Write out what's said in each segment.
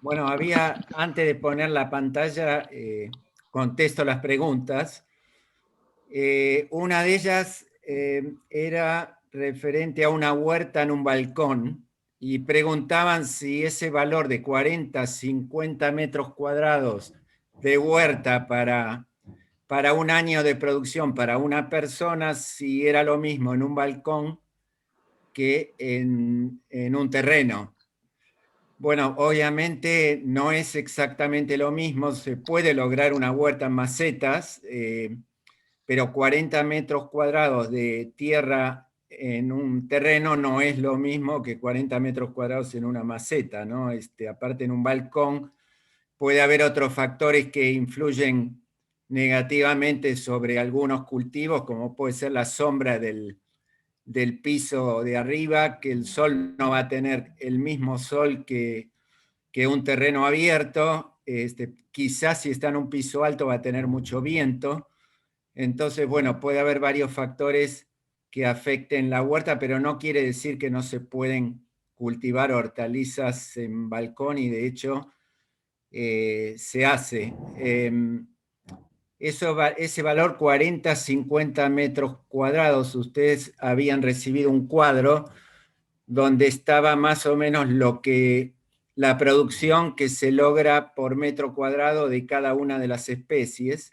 Bueno, antes de poner la pantalla, contesto las preguntas. Una de ellas era referente a una huerta en un balcón y preguntaban si ese valor de 40, 50 metros cuadrados de huerta para un año de producción para una persona, si era lo mismo en un balcón que en un terreno. Bueno, obviamente no es exactamente lo mismo, se puede lograr una huerta en macetas, pero 40 metros cuadrados de tierra en un terreno no es lo mismo que 40 metros cuadrados en una maceta, ¿no? Aparte en un balcón puede haber otros factores que influyen negativamente sobre algunos cultivos, como puede ser la sombra del piso de arriba, que el sol no va a tener el mismo sol que un terreno abierto. Quizás si está en un piso alto va a tener mucho viento. Entonces, bueno, puede haber varios factores que afecten la huerta, pero no quiere decir que no se pueden cultivar hortalizas en balcón y de hecho se hace. Ese valor 40, 50 metros cuadrados, ustedes habían recibido un cuadro donde estaba más o menos la producción que se logra por metro cuadrado de cada una de las especies.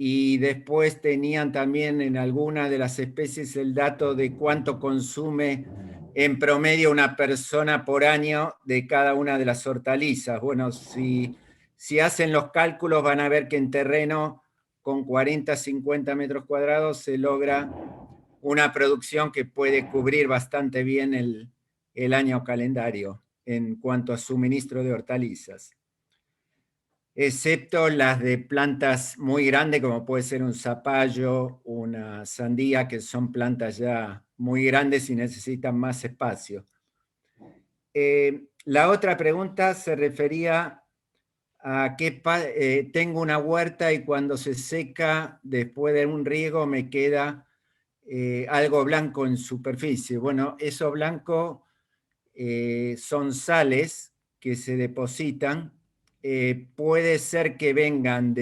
Y después tenían también en alguna de las especies el dato de cuánto consume en promedio una persona por año de cada una de las hortalizas. Bueno, si hacen los cálculos van a ver que en terreno con 40, 50 metros cuadrados se logra una producción que puede cubrir bastante bien el año calendario en cuanto a suministro de hortalizas, excepto las de plantas muy grandes, como puede ser un zapallo, una sandía, que son plantas ya muy grandes y necesitan más espacio. La otra pregunta se refería a que tengo una huerta y cuando se seca, después de un riego, me queda algo blanco en superficie. Bueno, eso blanco son sales que se depositan. Puede ser que vengan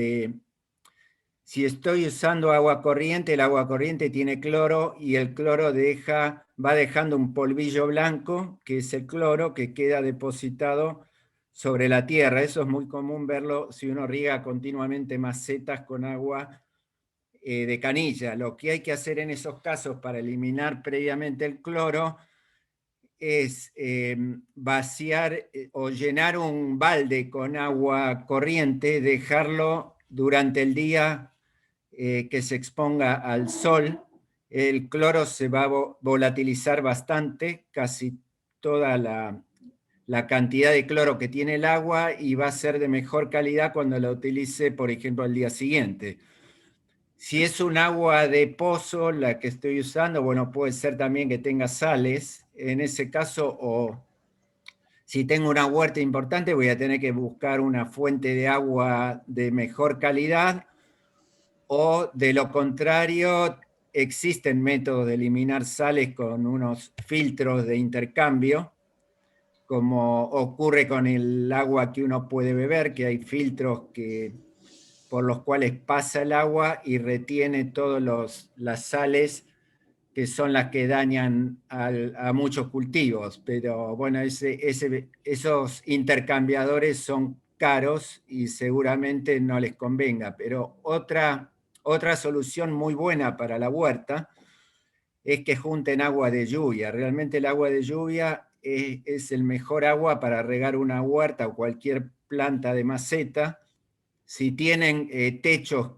si estoy usando agua corriente, el agua corriente tiene cloro y el cloro va dejando un polvillo blanco, que es el cloro, que queda depositado sobre la tierra. Eso es muy común verlo si uno riega continuamente macetas con agua de canilla. Lo que hay que hacer en esos casos para eliminar previamente el cloro es vaciar o llenar un balde con agua corriente, dejarlo durante el día que se exponga al sol. El cloro se va a volatilizar bastante, casi toda la cantidad de cloro que tiene el agua, y va a ser de mejor calidad cuando la utilice, por ejemplo, al día siguiente. Si es un agua de pozo la que estoy usando, bueno, puede ser también que tenga sales. En ese caso, o si tengo una huerta importante, voy a tener que buscar una fuente de agua de mejor calidad, o de lo contrario, existen métodos de eliminar sales con unos filtros de intercambio, como ocurre con el agua que uno puede beber, que hay filtros por los cuales pasa el agua y retiene todas las sales que son las que dañan a muchos cultivos. Pero bueno, esos intercambiadores son caros y seguramente no les convenga. Pero otra solución muy buena para la huerta es que junten agua de lluvia. Realmente el agua de lluvia es el mejor agua para regar una huerta o cualquier planta de maceta. Si tienen techos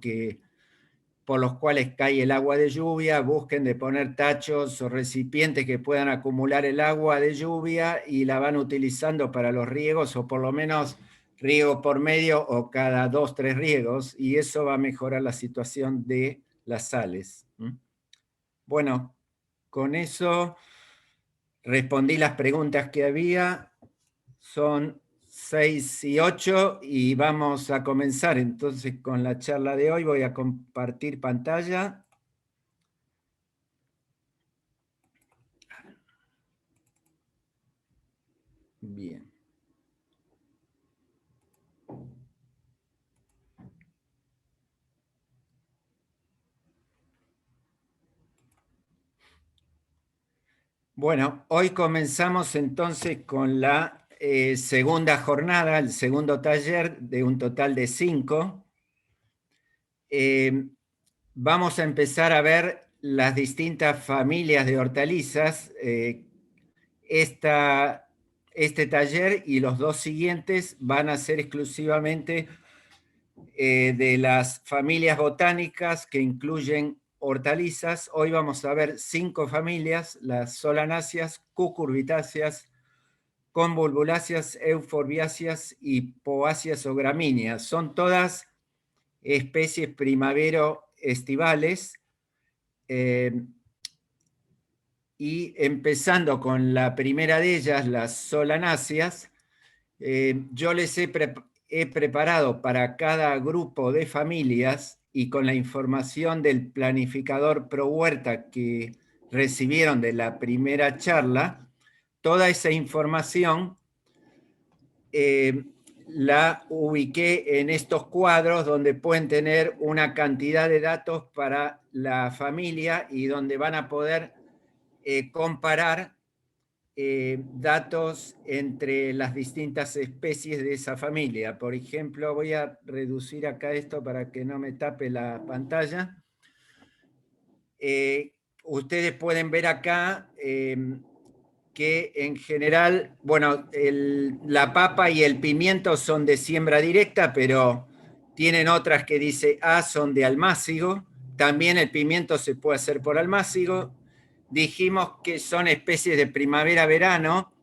por los cuales cae el agua de lluvia, busquen de poner tachos o recipientes que puedan acumular el agua de lluvia y la van utilizando para los riegos, o por lo menos riego por medio o cada 2, 3 riegos, y eso va a mejorar la situación de las sales. Bueno, con eso respondí las preguntas que había. Son 6 y 8 y vamos a comenzar entonces con la charla de hoy. Voy a compartir pantalla. Bien. Bueno, hoy comenzamos entonces con la segunda jornada, el segundo taller de un total de 5. Vamos a empezar a ver las distintas familias de hortalizas. Este taller y los dos siguientes van a ser exclusivamente de las familias botánicas que incluyen hortalizas. Hoy vamos a ver 5 familias: las solanáceas, cucurbitáceas, convolvulaceas, euforbiáceas y poáceas o gramíneas. Son todas especies primavero-estivales. Y empezando con la primera de ellas, las solanáceas, yo les he preparado para cada grupo de familias y con la información del planificador pro huerta que recibieron de la primera charla, toda esa información la ubiqué en estos cuadros donde pueden tener una cantidad de datos para la familia y donde van a poder comparar datos entre las distintas especies de esa familia. Por ejemplo, voy a reducir acá esto para que no me tape la pantalla. Ustedes pueden ver acá que en general, bueno, la papa y el pimiento son de siembra directa, pero tienen otras que dice son de almácigo. También el pimiento se puede hacer por almácigo. Dijimos que son especies de primavera-verano,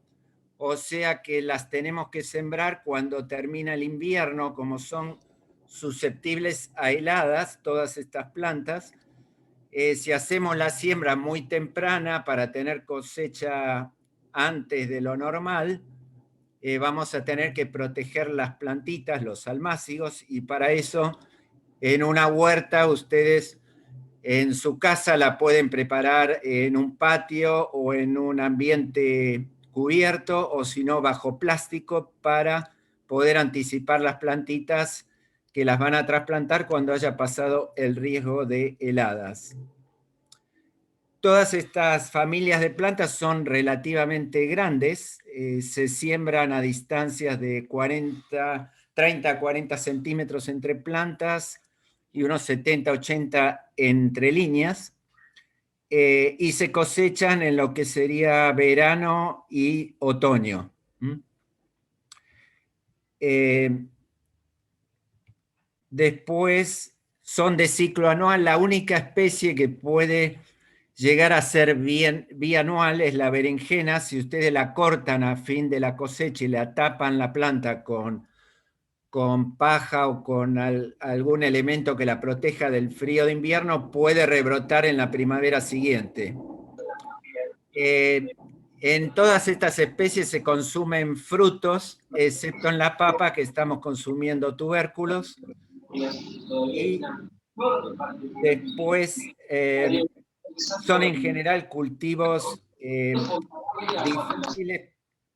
o sea que las tenemos que sembrar cuando termina el invierno, como son susceptibles a heladas, todas estas plantas. Si hacemos la siembra muy temprana para tener cosecha antes de lo normal, vamos a tener que proteger las plantitas, los almácigos, y para eso en una huerta ustedes en su casa la pueden preparar en un patio o en un ambiente cubierto, o si no bajo plástico, para poder anticipar las plantitas que las van a trasplantar cuando haya pasado el riesgo de heladas. Todas estas familias de plantas son relativamente grandes, se siembran a distancias de 30 a 40 centímetros entre plantas y unos 70, 80 entre líneas, y se cosechan en lo que sería verano y otoño. Después son de ciclo anual. La única especie que puede llegar a ser bianual es la berenjena. Si ustedes la cortan a fin de la cosecha y la tapan la planta con paja o con algún elemento que la proteja del frío de invierno, puede rebrotar en la primavera siguiente. En todas estas especies se consumen frutos, excepto en la papa, que estamos consumiendo tubérculos. Y después son en general cultivos difíciles.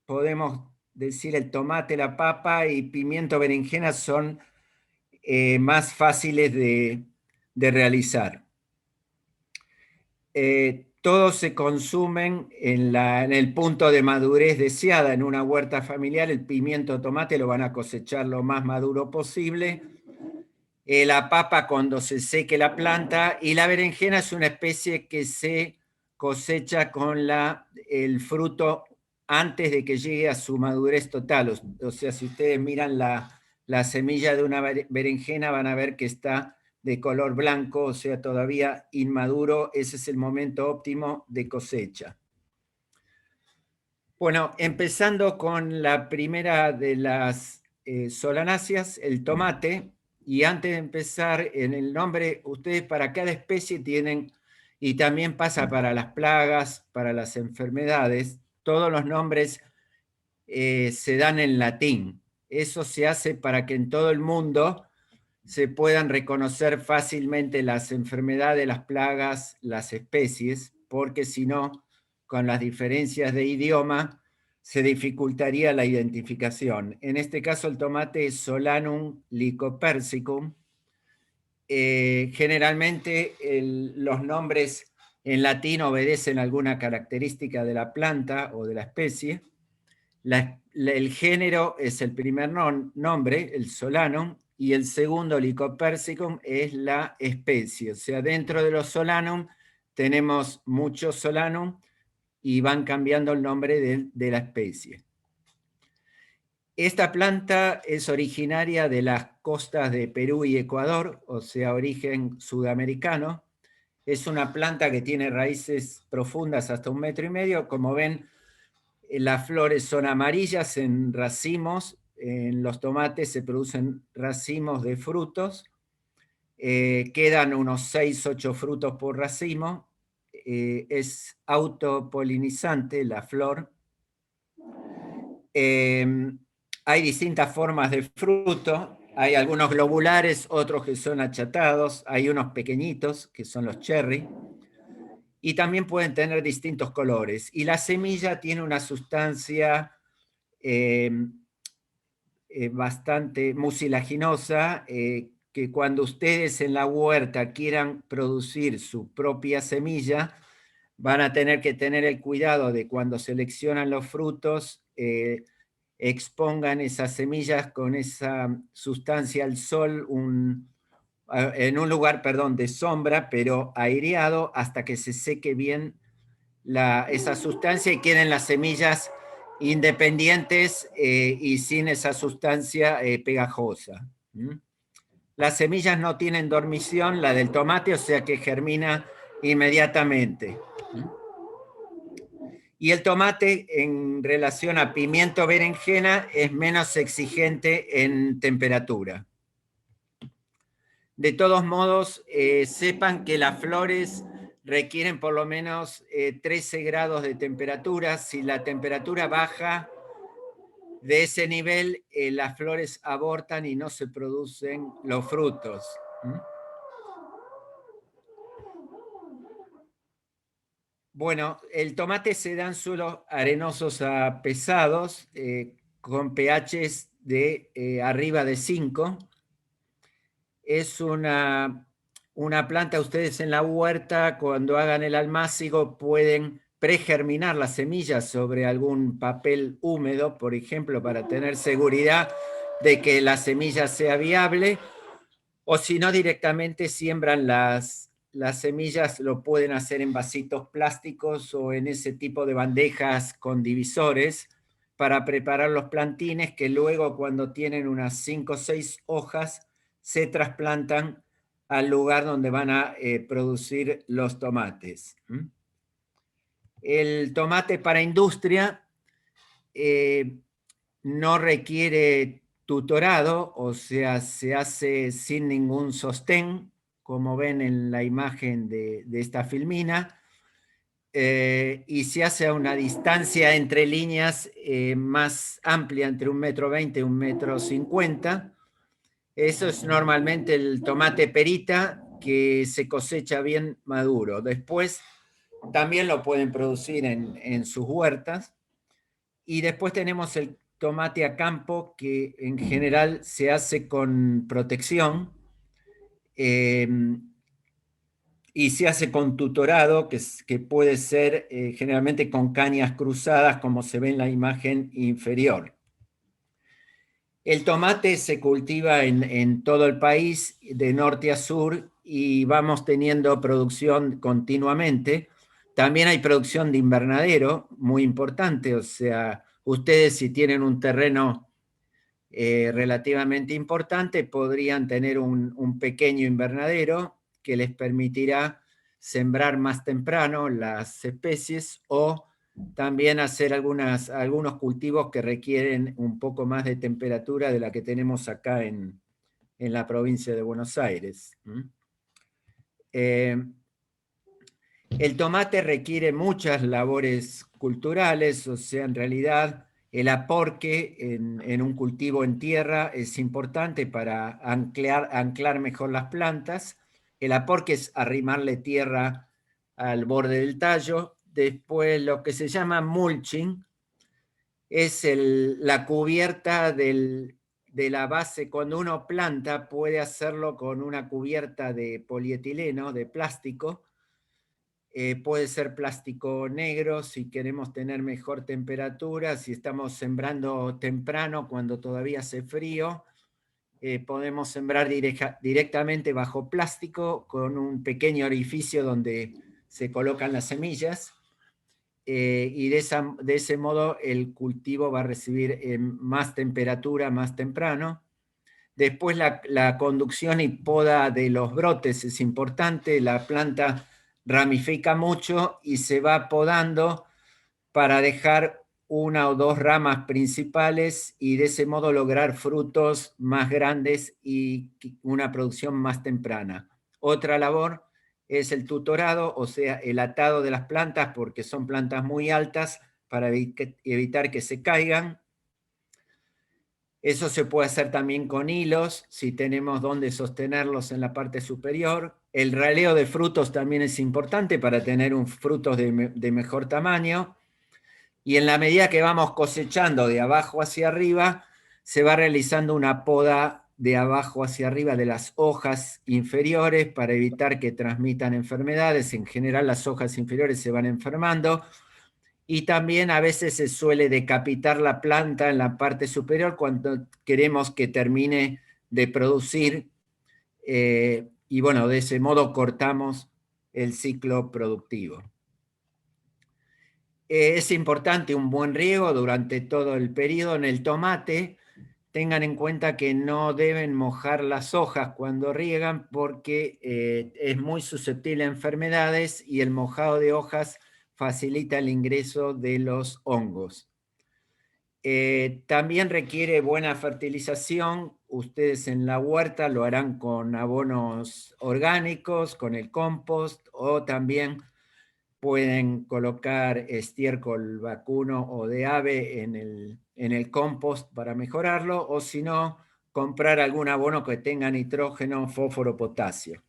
Podemos decir el tomate, la papa y pimiento, berenjena son más fáciles de realizar. Todos se consumen en el punto de madurez deseada en una huerta familiar. El pimiento, tomate lo van a cosechar lo más maduro posible. La papa cuando se seque la planta, y la berenjena es una especie que se cosecha con el fruto antes de que llegue a su madurez total. O sea, si ustedes miran la semilla de una berenjena, van a ver que está de color blanco, o sea, todavía inmaduro. Ese es el momento óptimo de cosecha. Bueno, empezando con la primera de las solanáceas, el tomate. Y antes de empezar, en el nombre, ustedes para cada especie tienen, y también pasa para las plagas, para las enfermedades, todos los nombres se dan en latín. Eso se hace para que en todo el mundo se puedan reconocer fácilmente las enfermedades, las plagas, las especies, porque si no, con las diferencias de idioma, se dificultaría la identificación. En este caso, el tomate es Solanum lycopersicum. Generalmente los nombres En latín obedecen alguna característica de la planta o de la especie. El género es el primer nombre, el Solanum, y el segundo, Lycopersicum, es la especie. O sea, dentro de los Solanum tenemos muchos Solanum y van cambiando el nombre de la especie. Esta planta es originaria de las costas de Perú y Ecuador, o sea, origen sudamericano. Es una planta que tiene raíces profundas hasta 1,5 metros. Como ven, las flores son amarillas en racimos. En los tomates se producen racimos de frutos. Quedan unos 6, 8 frutos por racimo. Es autopolinizante la flor. Hay distintas formas de fruto. Hay algunos globulares, otros que son achatados. Hay unos pequeñitos, que son los cherry. Y también pueden tener distintos colores. Y la semilla tiene una sustancia bastante mucilaginosa, que cuando ustedes en la huerta quieran producir su propia semilla, van a tener que tener el cuidado de cuando seleccionan los frutos, expongan esas semillas con esa sustancia al sol, en un lugar, perdón, de sombra, pero aireado, hasta que se seque bien esa sustancia y queden las semillas independientes y sin esa sustancia pegajosa. Las semillas no tienen dormición, la del tomate, o sea que germina inmediatamente. Y el tomate, en relación a pimiento berenjena, es menos exigente en temperatura. De todos modos, sepan que las flores requieren por lo menos 13 grados de temperatura. Si la temperatura baja de ese nivel, las flores abortan y no se producen los frutos. Bueno, el tomate se da en suelos arenosos a pesados, con pHs de arriba de 5. Es una planta. Ustedes en la huerta, cuando hagan el almácigo, pueden pregerminar las semillas sobre algún papel húmedo, por ejemplo, para tener seguridad de que la semilla sea viable, o si no, directamente siembran las semillas. Lo pueden hacer en vasitos plásticos o en ese tipo de bandejas con divisores para preparar los plantines, que luego, cuando tienen unas 5 o 6 hojas, se trasplantan al lugar donde van a producir los tomates. El tomate para industria no requiere tutorado, o sea, se hace sin ningún sostén, como ven en la imagen de esta filmina, y se hace a una distancia entre líneas más amplia, entre 1,20 m y 1,50 m. Eso es normalmente el tomate perita, que se cosecha bien maduro. Después también lo pueden producir en sus huertas. Y después tenemos el tomate a campo, que en general se hace con protección, eh, y se hace con tutorado, que puede ser generalmente con cañas cruzadas, como se ve en la imagen inferior. El tomate se cultiva en todo el país, de norte a sur, y vamos teniendo producción continuamente. También hay producción de invernadero, muy importante. O sea, ustedes, si tienen un terreno relativamente importante, podrían tener un pequeño invernadero que les permitirá sembrar más temprano las especies, o también hacer algunos cultivos que requieren un poco más de temperatura de la que tenemos acá en la provincia de Buenos Aires. El tomate requiere muchas labores culturales, o sea, en realidad el aporque en un cultivo en tierra es importante para anclar mejor las plantas. El aporque es arrimarle tierra al borde del tallo. Después, lo que se llama mulching es la cubierta de la base. Cuando uno planta, puede hacerlo con una cubierta de polietileno, de plástico, puede ser plástico negro si queremos tener mejor temperatura, si estamos sembrando temprano cuando todavía hace frío, podemos sembrar directamente bajo plástico con un pequeño orificio donde se colocan las semillas, y de ese modo el cultivo va a recibir más temperatura más temprano. Después la conducción y poda de los brotes es importante. La planta ramifica mucho y se va podando para dejar una o dos ramas principales y de ese modo lograr frutos más grandes y una producción más temprana. Otra labor es el tutorado, o sea, el atado de las plantas, porque son plantas muy altas para evitar que se caigan. Eso se puede hacer también con hilos, si tenemos donde sostenerlos en la parte superior. El raleo de frutos también es importante para tener frutos de mejor tamaño. Y en la medida que vamos cosechando de abajo hacia arriba, se va realizando una poda de abajo hacia arriba de las hojas inferiores para evitar que transmitan enfermedades. En general las hojas inferiores se van enfermando. Y también a veces se suele decapitar la planta en la parte superior cuando queremos que termine de producir, y bueno, de ese modo cortamos el ciclo productivo. Es importante un buen riego durante todo el periodo. En el tomate, tengan en cuenta que no deben mojar las hojas cuando riegan porque es muy susceptible a enfermedades y el mojado de hojas facilita el ingreso de los hongos. También requiere buena fertilización. Ustedes en la huerta lo harán con abonos orgánicos, con el compost, o también pueden colocar estiércol vacuno o de ave en el compost para mejorarlo, o si no, comprar algún abono que tenga nitrógeno, fósforo, potasio.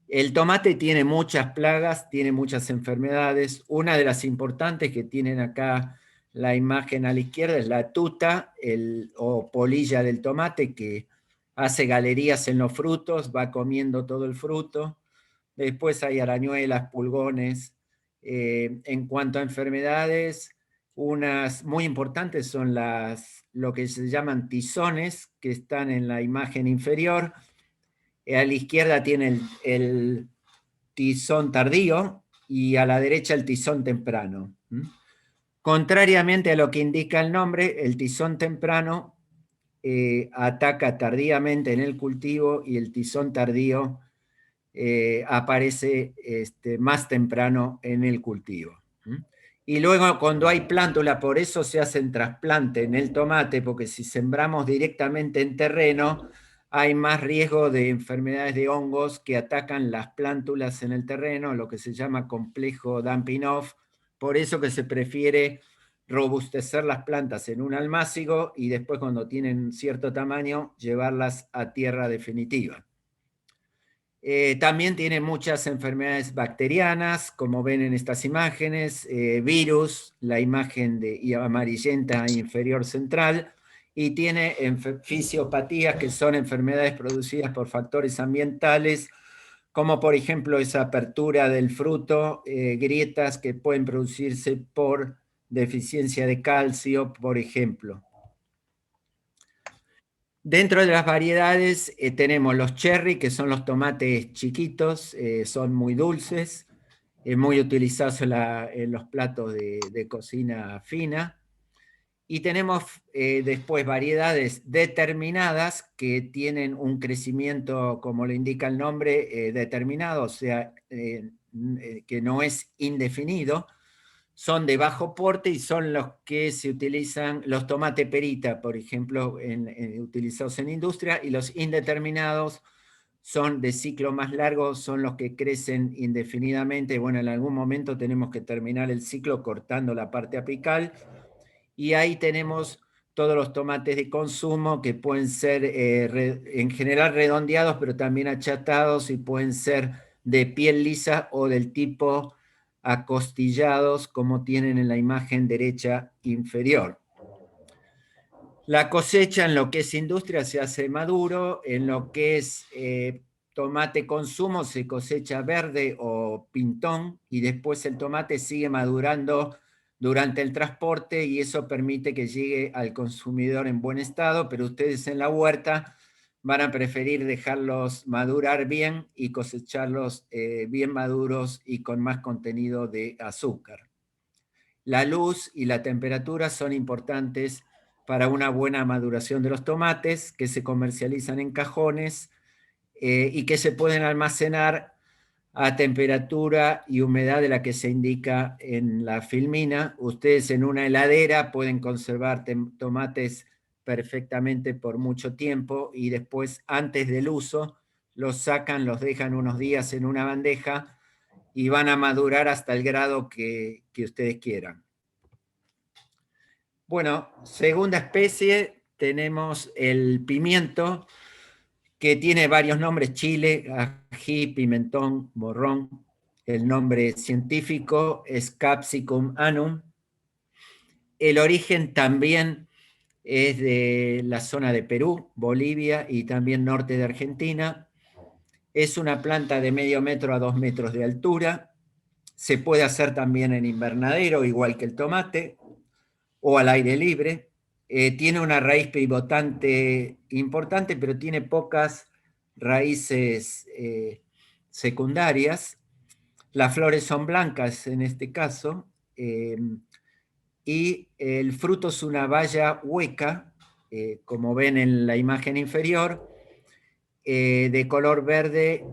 El tomate tiene muchas plagas, tiene muchas enfermedades. Una de las importantes que tienen acá la imagen a la izquierda es la tuta o polilla del tomate, que hace galerías en los frutos, va comiendo todo el fruto. Después hay arañuelas, pulgones. En cuanto a enfermedades, unas muy importantes son lo que se llaman tizones, que están en la imagen inferior. A la izquierda tiene el tizón tardío y a la derecha el tizón temprano. Contrariamente a lo que indica el nombre, el tizón temprano ataca tardíamente en el cultivo y el tizón tardío aparece más temprano en el cultivo. Y luego cuando hay plántula, por eso se hacen trasplantes en el tomate, porque si sembramos directamente en terreno, hay más riesgo de enfermedades de hongos que atacan las plántulas en el terreno, lo que se llama complejo dumping off. Por eso que se prefiere robustecer las plantas en un almácigo y después, cuando tienen cierto tamaño, llevarlas a tierra definitiva. También tiene muchas enfermedades bacterianas, como ven en estas imágenes, virus, la imagen de amarillenta inferior central, y tiene fisiopatías, que son enfermedades producidas por factores ambientales, como por ejemplo esa apertura del fruto, grietas que pueden producirse por deficiencia de calcio, por ejemplo. Dentro de las variedades tenemos los cherry, que son los tomates chiquitos, son muy dulces, muy utilizados en los platos de cocina fina. Y tenemos después variedades determinadas que tienen un crecimiento, como le indica el nombre, determinado, o sea, que no es indefinido. Son de bajo porte y son los que se utilizan, los tomate perita, por ejemplo, utilizados en industria, y los indeterminados son de ciclo más largo, son los que crecen indefinidamente. Bueno, en algún momento tenemos que terminar el ciclo cortando la parte apical, y ahí tenemos todos los tomates de consumo, que pueden ser en general redondeados, pero también achatados, y pueden ser de piel lisa o del tipo acostillados, como tienen en la imagen derecha inferior. La cosecha en lo que es industria se hace maduro, en lo que es tomate con zumo se cosecha verde o pintón y después el tomate sigue madurando durante el transporte y eso permite que llegue al consumidor en buen estado, pero ustedes en la huerta van a preferir dejarlos madurar bien y cosecharlos bien maduros y con más contenido de azúcar. La luz y la temperatura son importantes para una buena maduración de los tomates que se comercializan en cajones y que se pueden almacenar a temperatura y humedad de la que se indica en la filmina. Ustedes en una heladera pueden conservar tomates perfectamente por mucho tiempo y después, antes del uso, los sacan, los dejan unos días en una bandeja y van a madurar hasta el grado que ustedes quieran. Bueno, segunda especie, tenemos el pimiento, que tiene varios nombres: chile, ají, pimentón, morrón. El nombre científico es Capsicum annum. El origen también es de la zona de Perú, Bolivia y también norte de Argentina. Es una planta de medio metro a 2 metros de altura. Se puede hacer también en invernadero, igual que el tomate, o al aire libre. Tiene una raíz pivotante importante, pero tiene pocas raíces secundarias. Las flores son blancas en este caso, y el fruto es una baya hueca, como ven en la imagen inferior, de color verde,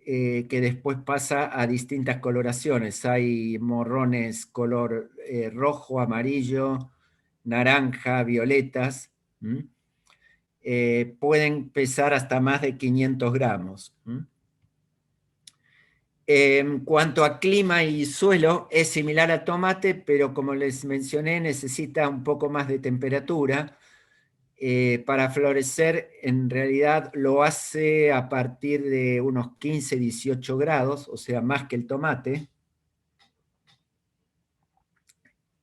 que después pasa a distintas coloraciones. Hay morrones color rojo, amarillo, naranja, violetas. Pueden pesar hasta más de 500 gramos. En cuanto a clima y suelo, es similar al tomate, pero como les mencioné, necesita un poco más de temperatura. Para florecer, en realidad lo hace a partir de unos 15, 18 grados, o sea, más que el tomate.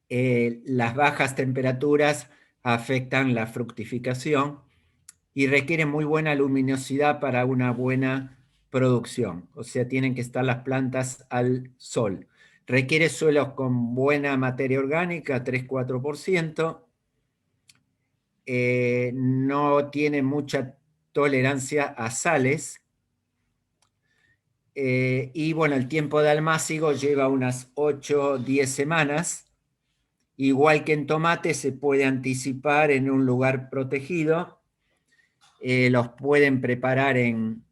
Las bajas temperaturas afectan la fructificación y requieren muy buena luminosidad para una buena producción. O sea, tienen que estar las plantas al sol. Requiere suelos con buena materia orgánica, 3-4%. No tiene mucha tolerancia a sales. Y bueno, el tiempo de almácigo lleva unas 8-10 semanas. Igual que en tomate, se puede anticipar en un lugar protegido. Los pueden preparar en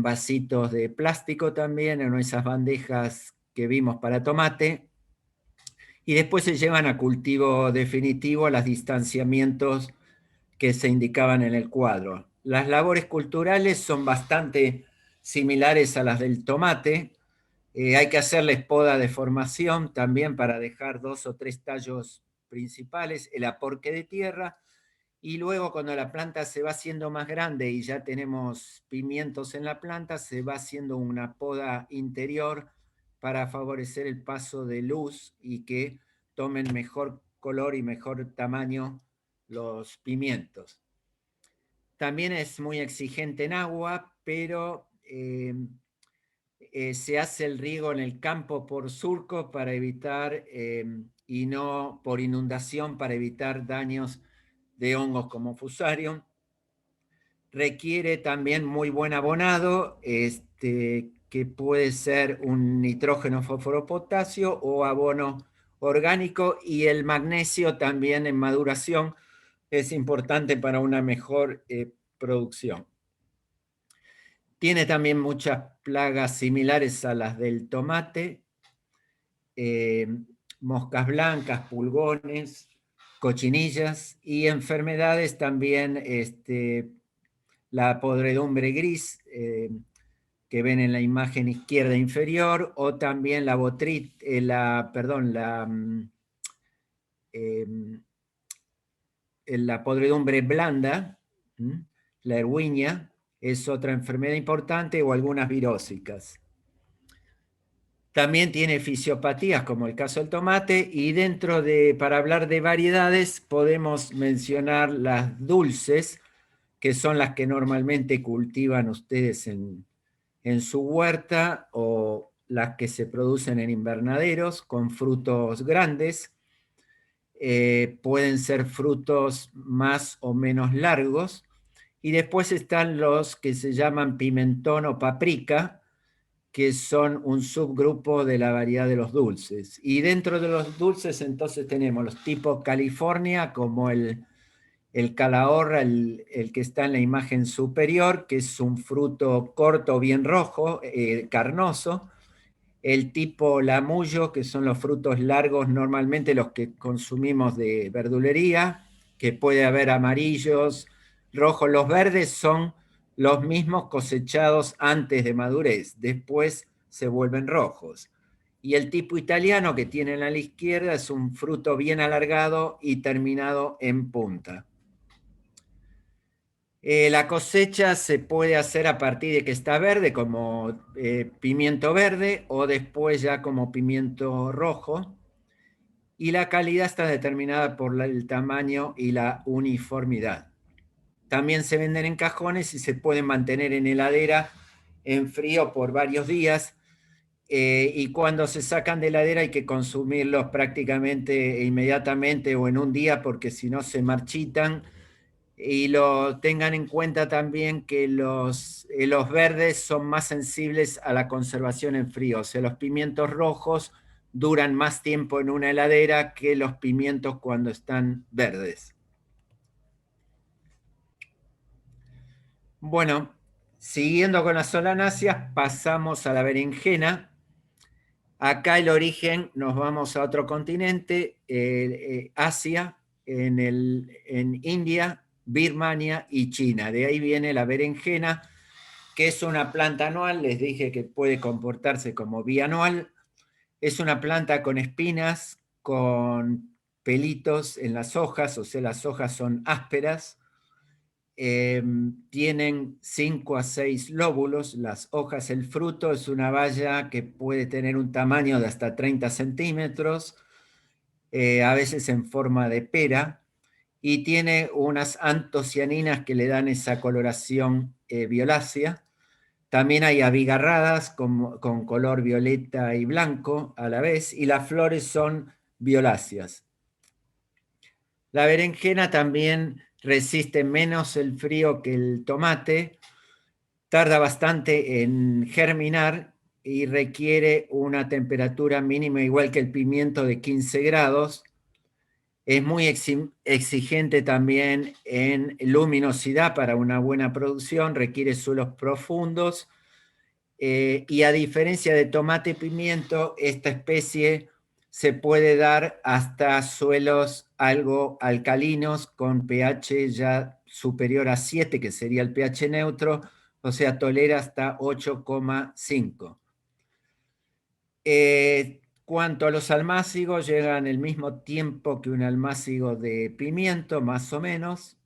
vasitos de plástico también, en esas bandejas que vimos para tomate. Y después se llevan a cultivo definitivo a los distanciamientos que se indicaban en el cuadro. Las labores culturales son bastante similares a las del tomate. Hay que hacerles poda de formación también para dejar 2 o 3 tallos principales, el aporque de tierra, y luego cuando la planta se va haciendo más grande y ya tenemos pimientos en la planta, se va haciendo una poda interior para favorecer el paso de luz y que tomen mejor color y mejor tamaño los pimientos. También es muy exigente en agua, pero se hace el riego en el campo por surco para evitar, y no por inundación, para evitar daños de hongos como Fusarium. Requiere también muy buen abonado, que puede ser un nitrógeno, fósforo, potasio o abono orgánico, y el magnesio también en maduración es importante para una mejor producción. Tiene también muchas plagas similares a las del tomate, moscas blancas, pulgones, cochinillas y enfermedades también, la podredumbre gris, que ven en la imagen izquierda inferior, o también la la podredumbre blanda, la erwinia, es otra enfermedad importante, o algunas virósicas. También tiene fisiopatías, como el caso del tomate, y para hablar de variedades, podemos mencionar las dulces, que son las que normalmente cultivan ustedes en en su huerta o las que se producen en invernaderos con frutos grandes. Pueden ser frutos más o menos largos. Y después están los que se llaman pimentón o paprika, que son un subgrupo de la variedad de los dulces. Y dentro de los dulces entonces tenemos los tipos California, como el calahorra, el que está en la imagen superior, que es un fruto corto, bien rojo, carnoso. El tipo lamullo, que son los frutos largos, normalmente los que consumimos de verdulería, que puede haber amarillos, rojos. Los verdes son los mismos cosechados antes de madurez, después se vuelven rojos. Y el tipo italiano que tienen a la izquierda es un fruto bien alargado y terminado en punta. La cosecha se puede hacer a partir de que está verde, como pimiento verde, o después ya como pimiento rojo. Y la calidad está determinada por el tamaño y la uniformidad. También se venden en cajones y se pueden mantener en heladera en frío por varios días. Y cuando se sacan de heladera hay que consumirlos prácticamente inmediatamente o en un día, porque si no se marchitan. Y lo tengan en cuenta también que los verdes son más sensibles a la conservación en frío. O sea, los pimientos rojos duran más tiempo en una heladera que los pimientos cuando están verdes. Bueno, siguiendo con las solanáceas, pasamos a la berenjena. Acá el origen, nos vamos a otro continente, Asia, en India, Birmania y China. De ahí viene la berenjena, que es una planta anual. Les dije que puede comportarse como bianual. Es una planta con espinas, con pelitos en las hojas, o sea, las hojas son ásperas. Tienen 5 a 6 lóbulos las hojas. El fruto es una baya que puede tener un tamaño de hasta 30 centímetros, a veces en forma de pera, y tiene unas antocianinas que le dan esa coloración violácea. También hay abigarradas con color violeta y blanco a la vez, y las flores son violáceas. La berenjena también resiste menos el frío que el tomate, tarda bastante en germinar y requiere una temperatura mínima igual que el pimiento de 15 grados. Es muy exigente también en luminosidad para una buena producción, requiere suelos profundos. Y a diferencia de tomate y pimiento, esta especie se puede dar hasta suelos algo alcalinos con pH ya superior a 7, que sería el pH neutro, o sea, tolera hasta 8,5. Cuanto a los almácigos, llegan el mismo tiempo que un almácigo de pimiento, más o menos.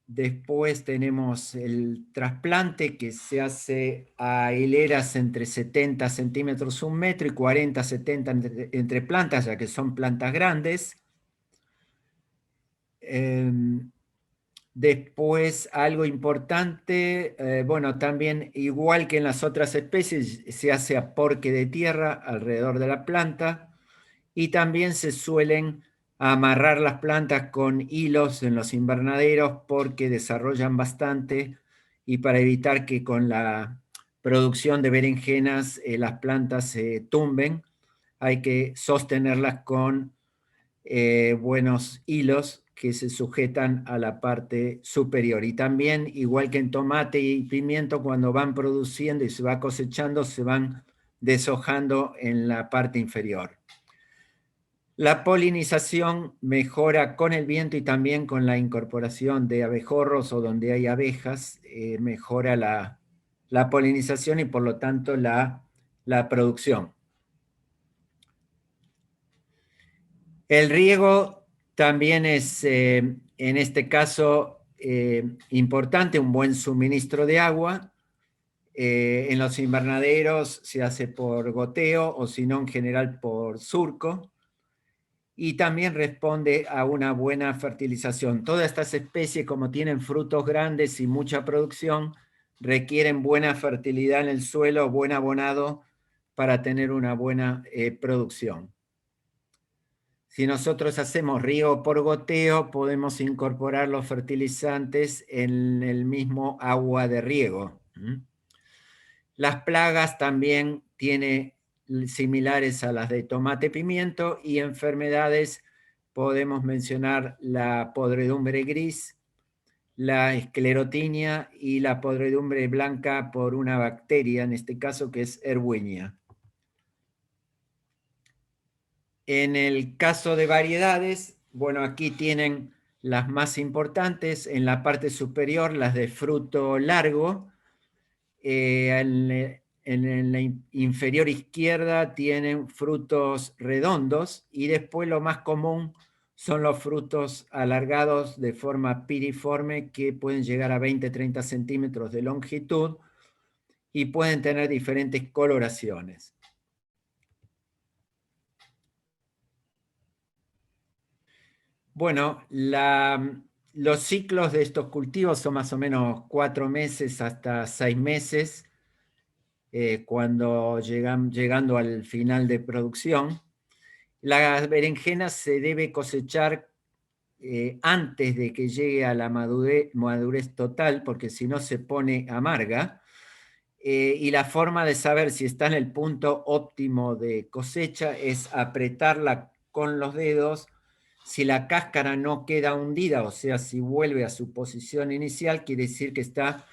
Después tenemos el trasplante, que se hace a hileras entre 70 centímetros, 1 metro, y 40, 70 entre plantas, ya que son plantas grandes. Después, algo importante, bueno, también igual que en las otras especies, se hace aporque de tierra alrededor de la planta, y también se suelen amarrar las plantas con hilos en los invernaderos porque desarrollan bastante, y para evitar que con la producción de berenjenas las plantas se tumben, hay que sostenerlas con buenos hilos que se sujetan a la parte superior. Y también, igual que en tomate y pimiento, cuando van produciendo y se va cosechando, se van deshojando en la parte inferior. La polinización mejora con el viento y también con la incorporación de abejorros, o donde hay abejas, mejora la polinización y por lo tanto la producción. El riego también es, en este caso, importante, un buen suministro de agua. En los invernaderos se hace por goteo, o si no, en general por surco. Y también responde a una buena fertilización. Todas estas especies, como tienen frutos grandes y mucha producción, requieren buena fertilidad en el suelo, buen abonado para tener una buena producción. Si nosotros hacemos riego por goteo, podemos incorporar los fertilizantes en el mismo agua de riego. Las plagas también tienen similares a las de tomate pimiento, y enfermedades podemos mencionar la podredumbre gris, la esclerotinia y la podredumbre blanca por una bacteria, en este caso que es Erwinia. En el caso de variedades, bueno, aquí tienen las más importantes. En la parte superior, las de fruto largo. En la inferior izquierda tienen frutos redondos, y después lo más común son los frutos alargados de forma piriforme, que pueden llegar a 20-30 centímetros de longitud y pueden tener diferentes coloraciones. Bueno, los ciclos de estos cultivos son más o menos 4 meses hasta 6 meses, cuando llegando al final de producción. Las berenjenas se debe cosechar antes de que llegue a la madurez total, porque si no se pone amarga. Y la forma de saber si está en el punto óptimo de cosecha es apretarla con los dedos. Si la cáscara no queda hundida, o sea, si vuelve a su posición inicial, quiere decir que está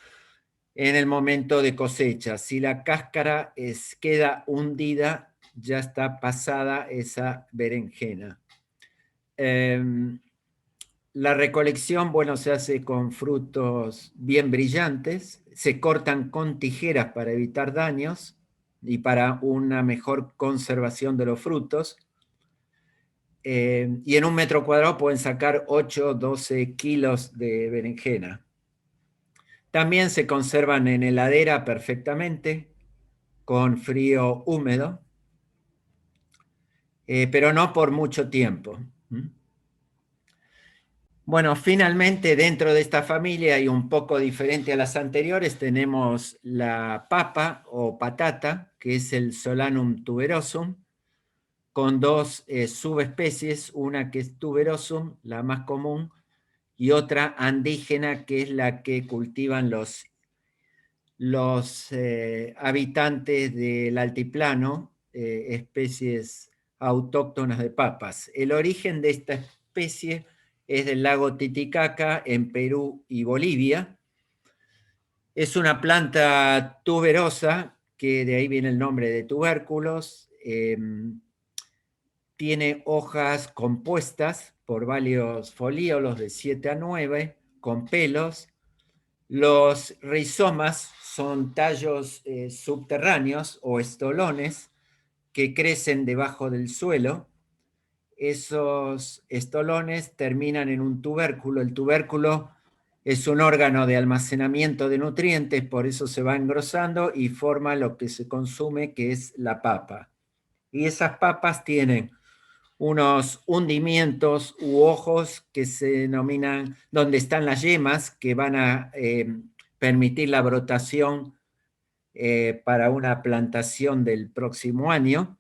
en el momento de cosecha. Si la cáscara queda hundida, ya está pasada esa berenjena. La recolección, bueno, se hace con frutos bien brillantes, se cortan con tijeras para evitar daños y para una mejor conservación de los frutos. Y en 1 metro cuadrado pueden sacar 8-12 kilos de berenjena. También se conservan en heladera perfectamente, con frío húmedo, pero no por mucho tiempo. Bueno, finalmente, dentro de esta familia, y un poco diferente a las anteriores, tenemos la papa o patata, que es el Solanum tuberosum, con 2 subespecies, una que es tuberosum, la más común, y otra andígena, que es la que cultivan los habitantes del altiplano, especies autóctonas de papas. El origen de esta especie es del lago Titicaca, en Perú y Bolivia. Es una planta tuberosa, que de ahí viene el nombre de tubérculos. Tiene hojas compuestas por varios folíolos de 7 a 9, con pelos. Los rizomas son tallos subterráneos o estolones que crecen debajo del suelo. Esos estolones terminan en un tubérculo. El tubérculo es un órgano de almacenamiento de nutrientes, por eso se va engrosando y forma lo que se consume, que es la papa. Y esas papas tienen unos hundimientos u ojos que se denominan, donde están las yemas, que van a permitir la brotación para una plantación del próximo año.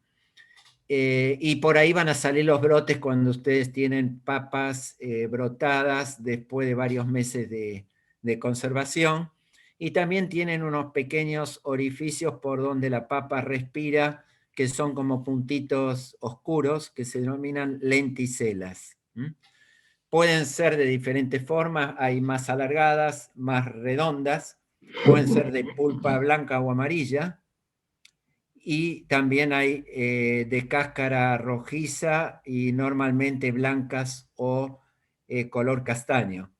Y por ahí van a salir los brotes cuando ustedes tienen papas brotadas después de varios meses de conservación. Y también tienen unos pequeños orificios por donde la papa respira, que son como puntitos oscuros, que se denominan lenticelas. Pueden ser de diferentes formas, hay más alargadas, más redondas, pueden ser de pulpa blanca o amarilla, y también hay de cáscara rojiza y normalmente blancas o color castaño.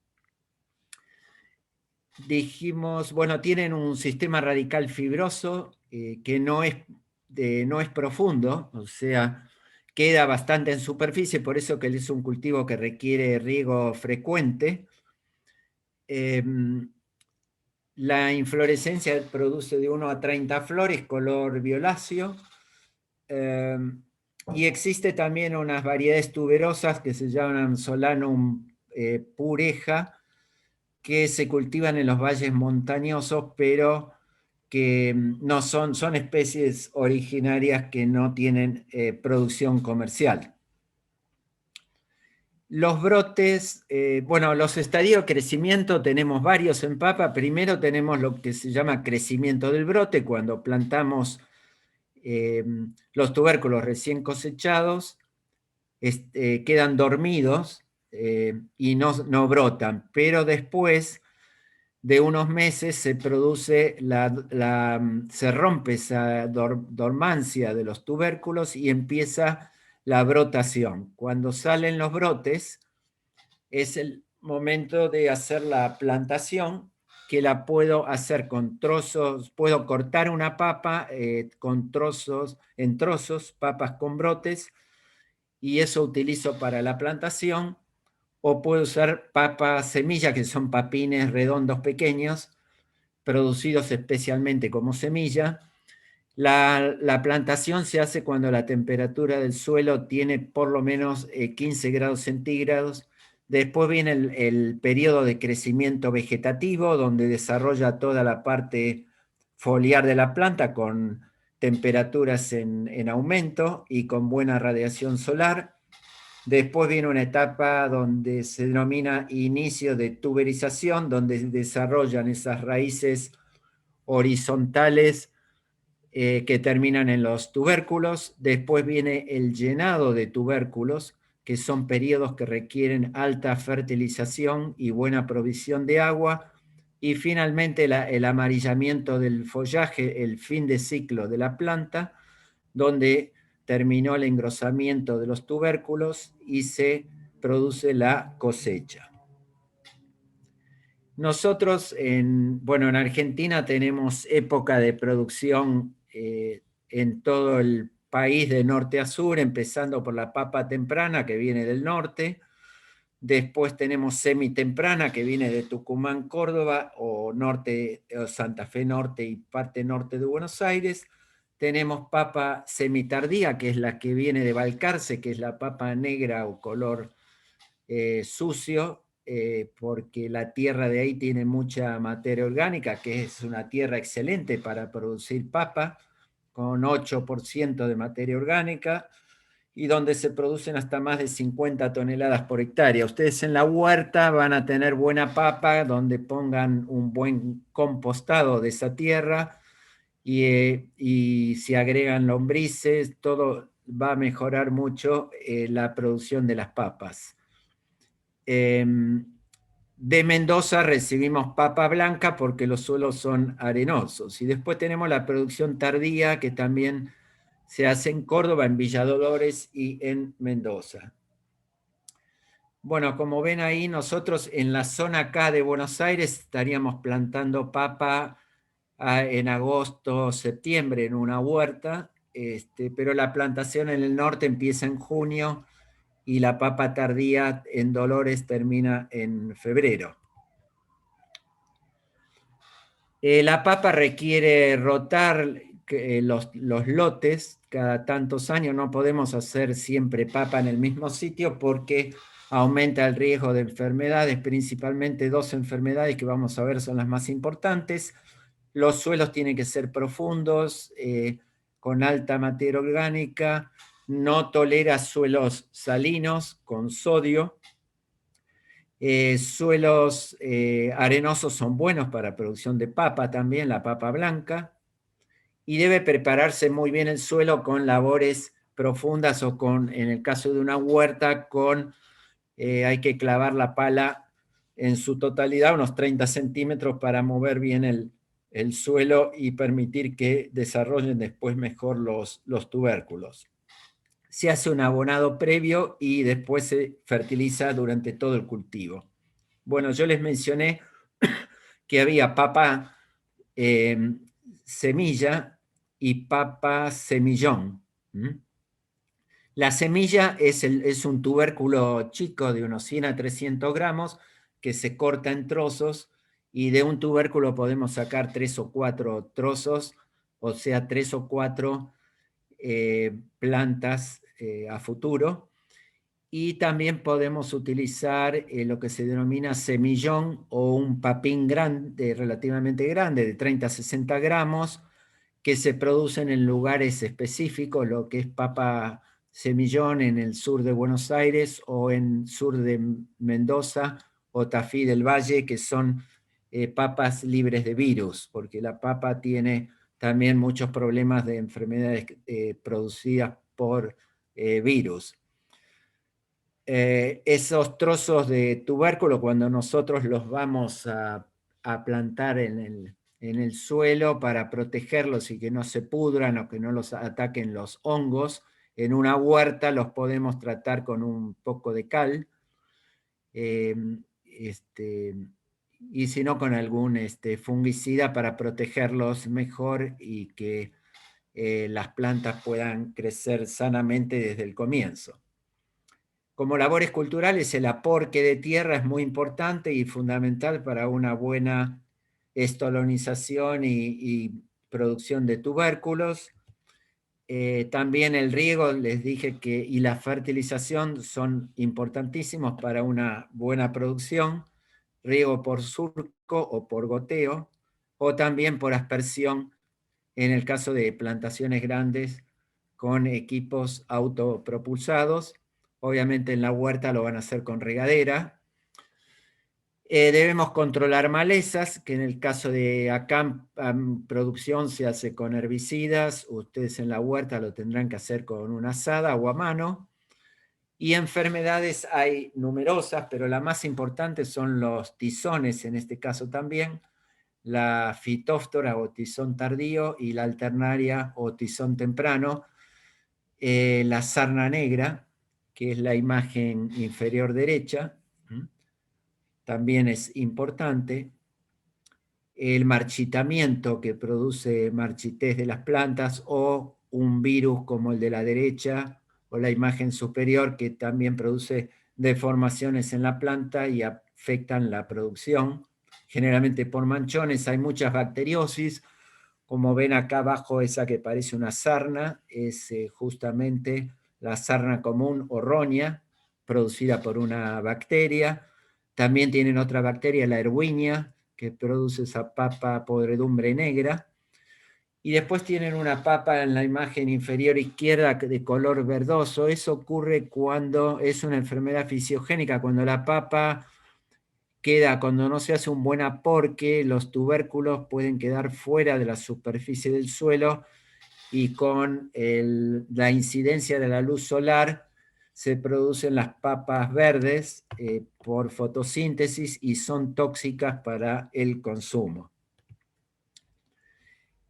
Dijimos, bueno, tienen un sistema radical fibroso que no es profundo, o sea, queda bastante en superficie, por eso que es un cultivo que requiere riego frecuente. La inflorescencia produce de 1 a 30 flores, color violáceo. Y existe también unas variedades tuberosas que se llaman Solanum pureja, que se cultivan en los valles montañosos, pero que no son especies originarias que no tienen producción comercial. Los brotes, bueno, los estadios de crecimiento tenemos varios en papa. Primero tenemos lo que se llama crecimiento del brote, cuando plantamos los tubérculos recién cosechados, quedan dormidos y no brotan, pero después de unos meses se produce se rompe esa dormancia de los tubérculos y empieza la brotación. Cuando salen los brotes es el momento de hacer la plantación, que la puedo hacer con trozos, puedo cortar una papa con en trozos, papas con brotes, y eso utilizo para la plantación, o puedo usar papas semillas, que son papines redondos pequeños, producidos especialmente como semilla. La plantación se hace cuando la temperatura del suelo tiene por lo menos 15 grados centígrados. Después viene el periodo de crecimiento vegetativo, donde desarrolla toda la parte foliar de la planta con temperaturas en aumento y con buena radiación solar. Después viene una etapa donde se denomina inicio de tuberización, donde desarrollan esas raíces horizontales que terminan en los tubérculos. Después viene el llenado de tubérculos, que son periodos que requieren alta fertilización y buena provisión de agua. Y finalmente el amarillamiento del follaje, el fin de ciclo de la planta, donde terminó el engrosamiento de los tubérculos y se produce la cosecha. Nosotros, bueno, en Argentina tenemos época de producción en todo el país de norte a sur, empezando por la papa temprana que viene del norte. Después tenemos semitemprana que viene de Tucumán, Córdoba, o Santa Fe Norte y parte norte de Buenos Aires. Tenemos papa semitardía, que es la que viene de Balcarce, que es la papa negra o color sucio, porque la tierra de ahí tiene mucha materia orgánica, que es una tierra excelente para producir papa, con 8% de materia orgánica, y donde se producen hasta más de 50 toneladas por hectárea. Ustedes en la huerta van a tener buena papa, donde pongan un buen compostado de esa tierra, y si agregan lombrices, todo va a mejorar mucho la producción de las papas. De Mendoza recibimos papa blanca porque los suelos son arenosos. Y después tenemos la producción tardía, que también se hace en Córdoba, en Villa Dolores y en Mendoza. Bueno, como ven ahí, nosotros en la zona acá de Buenos Aires estaríamos plantando papa en agosto, septiembre en una huerta, pero la plantación en el norte empieza en junio y la papa tardía en Dolores termina en febrero. La papa requiere rotar los lotes cada tantos años. No podemos hacer siempre papa en el mismo sitio porque aumenta el riesgo de enfermedades, principalmente dos enfermedades que vamos a ver son las más importantes. Los suelos tienen que ser profundos, con alta materia orgánica, no tolera suelos salinos con sodio. Suelos arenosos son buenos para producción de papa también, la papa blanca, y debe prepararse muy bien el suelo con labores profundas o en el caso de una huerta, hay que clavar la pala en su totalidad, unos 30 centímetros, para mover bien el suelo y permitir que desarrollen después mejor los tubérculos. Se hace un abonado previo y después se fertiliza durante todo el cultivo. Bueno, yo les mencioné que había papa semilla y papa semillón. La semilla es un tubérculo chico de unos 100 a 300 gramos que se corta en trozos, y de un tubérculo podemos sacar 3 o 4 trozos, o sea, 3 o 4 plantas a futuro. Y también podemos utilizar lo que se denomina semillón o un papín grande, relativamente grande, de 30 a 60 gramos, que se producen en lugares específicos, lo que es papa semillón en el sur de Buenos Aires o en sur de Mendoza o Tafí del Valle, que son papas libres de virus, porque la papa tiene también muchos problemas de enfermedades producidas por virus. Esos trozos de tubérculo, cuando nosotros los vamos a plantar en el suelo para protegerlos y que no se pudran o que no los ataquen los hongos, en una huerta los podemos tratar con un poco de cal, eh, este, y si no con algún fungicida para protegerlos mejor y que las plantas puedan crecer sanamente desde el comienzo. Como labores culturales, el aporte de tierra es muy importante y fundamental para una buena estolonización y producción de tubérculos. También el riego, les dije que, y la fertilización son importantísimos para una buena producción. Riego por surco o por goteo, o también por aspersión en el caso de plantaciones grandes con equipos autopropulsados. Obviamente en la huerta lo van a hacer con regadera. Debemos controlar malezas, que en el caso de acá producción se hace con herbicidas. Ustedes en la huerta lo tendrán que hacer con una azada o a mano. Y enfermedades hay numerosas, pero la más importante son los tizones, en este caso también, la fitóftora o tizón tardío y la alternaria o tizón temprano, la sarna negra, que es la imagen inferior derecha, también es importante, el marchitamiento que produce marchitez de las plantas o un virus como el de la derecha o la imagen superior que también produce deformaciones en la planta y afectan la producción, generalmente por manchones. Hay muchas bacteriosis, como ven acá abajo, esa que parece una sarna, es justamente la sarna común o roña, producida por una bacteria. También tienen otra bacteria, la erwinia, que produce esa papa podredumbre negra. Y después tienen una papa en la imagen inferior izquierda de color verdoso. Eso ocurre cuando es una enfermedad fisiogénica, cuando la papa cuando no se hace un buen aporte, los tubérculos pueden quedar fuera de la superficie del suelo y con la incidencia de la luz solar se producen las papas verdes por fotosíntesis y son tóxicas para el consumo.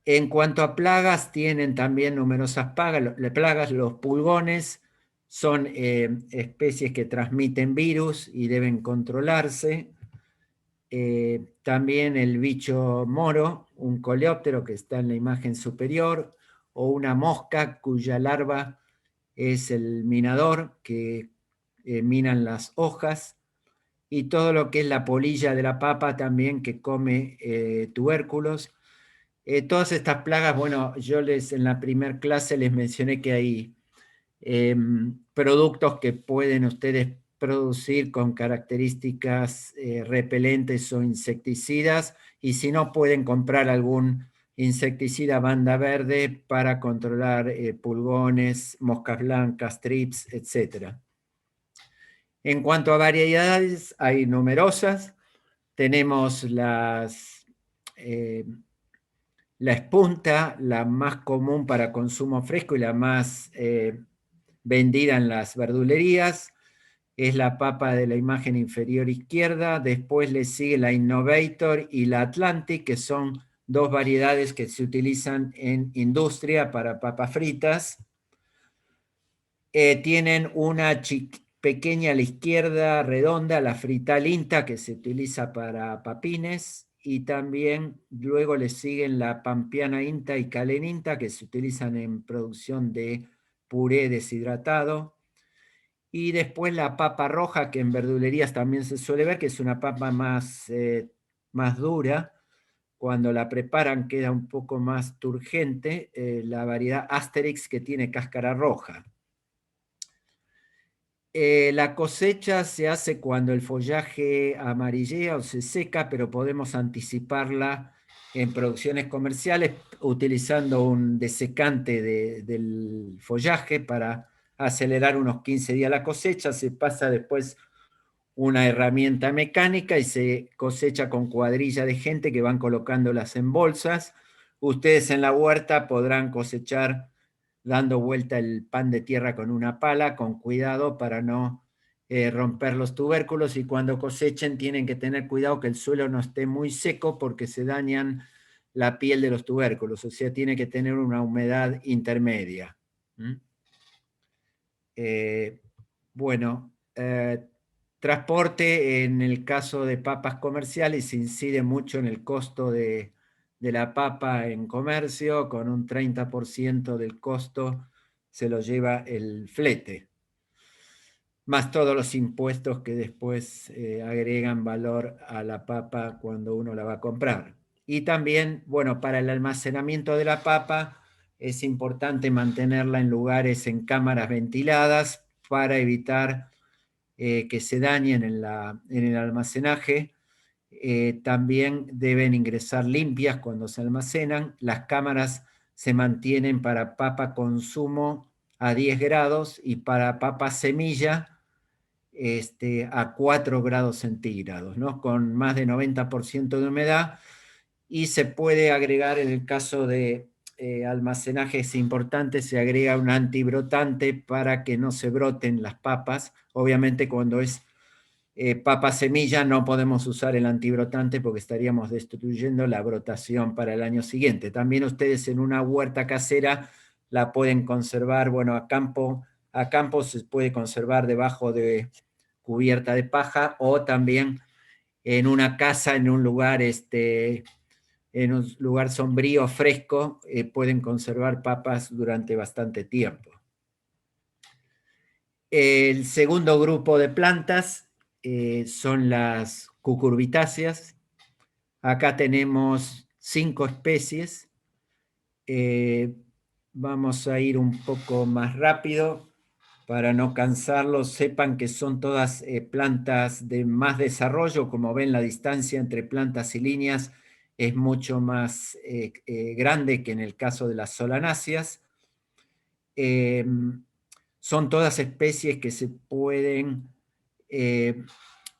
En cuanto a plagas, tienen también numerosas plagas. Los pulgones son especies que transmiten virus y deben controlarse. También el bicho moro, un coleóptero que está en la imagen superior, o una mosca cuya larva es el minador, que minan las hojas, y todo lo que es la polilla de la papa también que come tubérculos. Todas estas plagas, bueno, yo en la primer clase les mencioné que hay productos que pueden ustedes producir con características repelentes o insecticidas, y si no pueden comprar algún insecticida banda verde para controlar pulgones, moscas blancas, trips, etc. En cuanto a variedades, hay numerosas. Tenemos la espunta, la más común para consumo fresco y la más vendida en las verdulerías, es la papa de la imagen inferior izquierda. Después le sigue la Innovator y la Atlantic, que son dos variedades que se utilizan en industria para papas fritas. Tienen una pequeña a la izquierda, redonda, la Frital Inta, que se utiliza para papines, y también luego le siguen la Pampiana Inta y Calen Inta, que se utilizan en producción de puré deshidratado. Y después la papa roja, que en verdulerías también se suele ver, que es una papa más dura. Cuando la preparan queda un poco más turgente, la variedad Asterix, que tiene cáscara roja. La cosecha se hace cuando el follaje amarillea o se seca, pero podemos anticiparla en producciones comerciales utilizando un desecante del follaje para acelerar unos 15 días la cosecha. Se pasa después una herramienta mecánica y se cosecha con cuadrilla de gente que van colocándolas en bolsas. Ustedes en la huerta podrán cosechar dando vuelta el pan de tierra con una pala, con cuidado para no romper los tubérculos, y cuando cosechen tienen que tener cuidado que el suelo no esté muy seco porque se dañan la piel de los tubérculos, o sea, tiene que tener una humedad intermedia. ¿Mm? Bueno, transporte en el caso de papas comerciales incide mucho en el costo de la papa en comercio, con un 30% del costo se lo lleva el flete, más todos los impuestos que después agregan valor a la papa cuando uno la va a comprar. Y también, bueno, para el almacenamiento de la papa es importante mantenerla en lugares, en cámaras ventiladas, para evitar que se dañen en el almacenaje. También deben ingresar limpias cuando se almacenan. Las cámaras se mantienen para papa consumo a 10 grados y para papa semilla a 4 grados centígrados, ¿no? Con más de 90% de humedad, y se puede agregar, en el caso de almacenajes importantes, se agrega un antibrotante para que no se broten las papas. Obviamente cuando es papa semilla no podemos usar el antibrotante porque estaríamos destruyendo la brotación para el año siguiente. También ustedes en una huerta casera la pueden conservar, bueno, a campo se puede conservar debajo de cubierta de paja, o también en una casa, en un lugar sombrío, fresco, pueden conservar papas durante bastante tiempo. El segundo grupo de plantas son las cucurbitáceas. Acá tenemos 5 especies. Vamos a ir un poco más rápido para no cansarlos. Sepan que son todas plantas de más desarrollo. Como ven, la distancia entre plantas y líneas es mucho más grande que en el caso de las solanáceas. Son todas especies que se pueden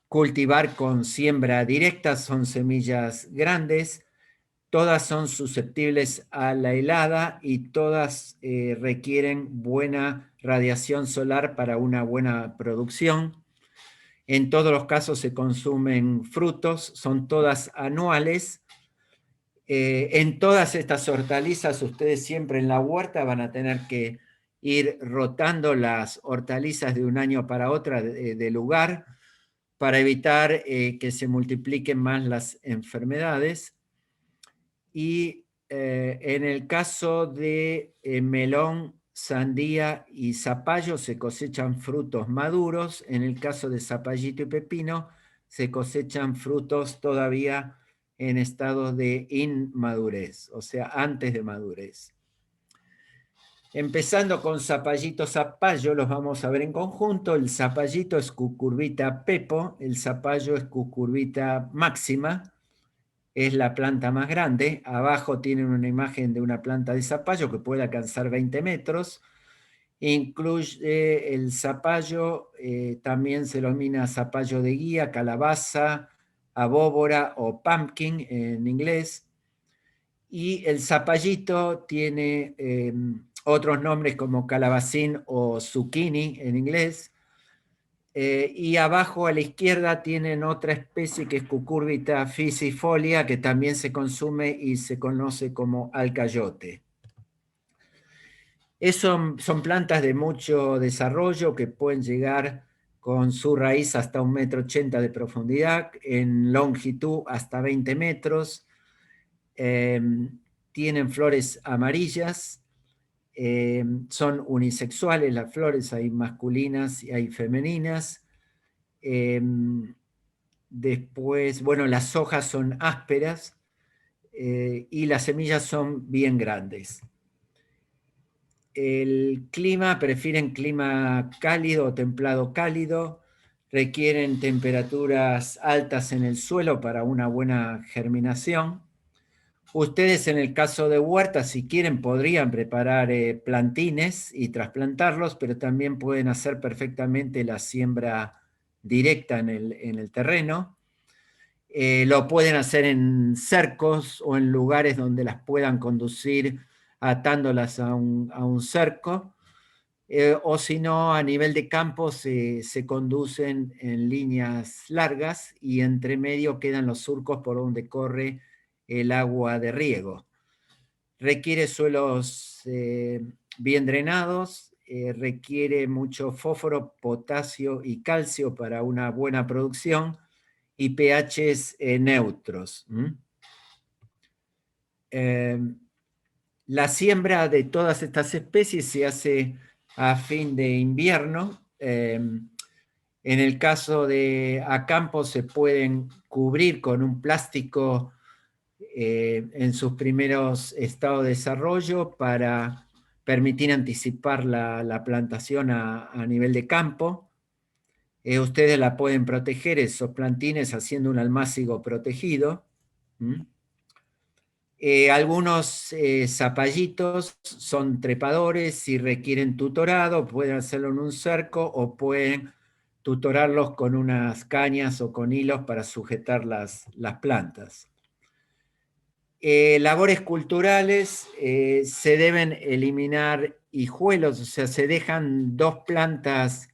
cultivar con siembra directa, son semillas grandes, todas son susceptibles a la helada y todas requieren buena radiación solar para una buena producción. En todos los casos se consumen frutos, son todas anuales. En todas estas hortalizas, ustedes siempre en la huerta van a tener que ir rotando las hortalizas de un año para otro de lugar, para evitar que se multipliquen más las enfermedades. Y en el caso de melón, sandía y zapallo se cosechan frutos maduros. En el caso de zapallito y pepino se cosechan frutos todavía en estado de inmadurez, o sea, antes de madurez. Empezando con zapallito, zapallo, los vamos a ver en conjunto. El zapallito es Cucurbita pepo, el zapallo es Cucurbita máxima, es la planta más grande. Abajo tienen una imagen de una planta de zapallo que puede alcanzar 20 metros. Incluye el zapallo, también se denomina zapallo de guía, calabaza, abóbora o pumpkin en inglés. Y el zapallito tiene otros nombres como calabacín o zucchini en inglés. Y abajo a la izquierda tienen otra especie que es Cucurbita fisifolia, que también se consume y se conoce como alcayote. Son plantas de mucho desarrollo que pueden llegar con su raíz hasta 1,80 m de profundidad, en longitud hasta 20 metros. Tienen flores amarillas, son unisexuales las flores, hay masculinas y hay femeninas. Después, bueno, las hojas son ásperas y las semillas son bien grandes. el clima, prefieren clima cálido o templado cálido, requieren temperaturas altas en el suelo para una buena germinación. Ustedes en el caso de huertas, si quieren, podrían preparar plantines y trasplantarlos, pero también pueden hacer perfectamente la siembra directa en el terreno. Lo pueden hacer en cercos o en lugares donde las puedan conducir atándolas a un cerco. O si no, a nivel de campo se conducen en líneas largas y entre medio quedan los surcos por donde corre el agua de riego. Requiere suelos bien drenados, requiere mucho fósforo, potasio y calcio para una buena producción y pHs neutros. La siembra de todas estas especies se hace a fin de invierno. En el caso de a campo se pueden cubrir con un plástico en sus primeros estados de desarrollo para permitir anticipar la plantación a nivel de campo. Ustedes la pueden proteger, esos plantines, haciendo un almácigo protegido. Algunos zapallitos son trepadores y requieren tutorado, pueden hacerlo en un cerco o pueden tutorarlos con unas cañas o con hilos para sujetar las plantas. Labores culturales, se deben eliminar hijuelos, o sea, se dejan 2 plantas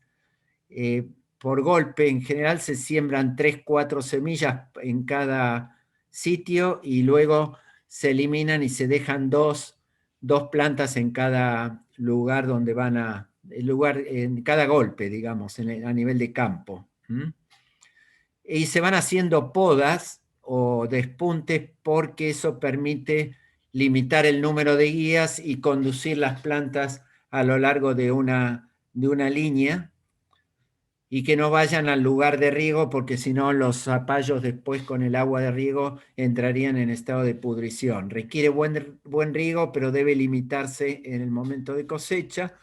por golpe. En general se siembran 3, 4 semillas en cada sitio y luego se eliminan y se dejan dos plantas en cada lugar donde van en cada golpe, digamos, a nivel de campo. Y se van haciendo podas o despuntes porque eso permite limitar el número de guías y conducir las plantas a lo largo de una línea y que no vayan al lugar de riego, porque si no los zapallos después con el agua de riego entrarían en estado de pudrición. Requiere buen riego, pero debe limitarse en el momento de cosecha.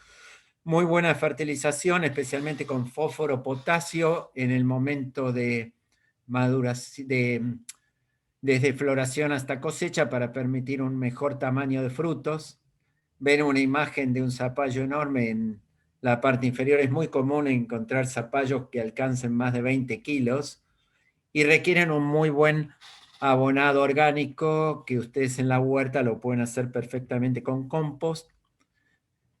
Muy buena fertilización, especialmente con fósforo, potasio, en el momento de maduración, desde floración hasta cosecha, para permitir un mejor tamaño de frutos. Ven una imagen de un zapallo enorme en la parte inferior. Es muy común encontrar zapallos que alcancen más de 20 kilos y requieren un muy buen abonado orgánico, que ustedes en la huerta lo pueden hacer perfectamente con compost.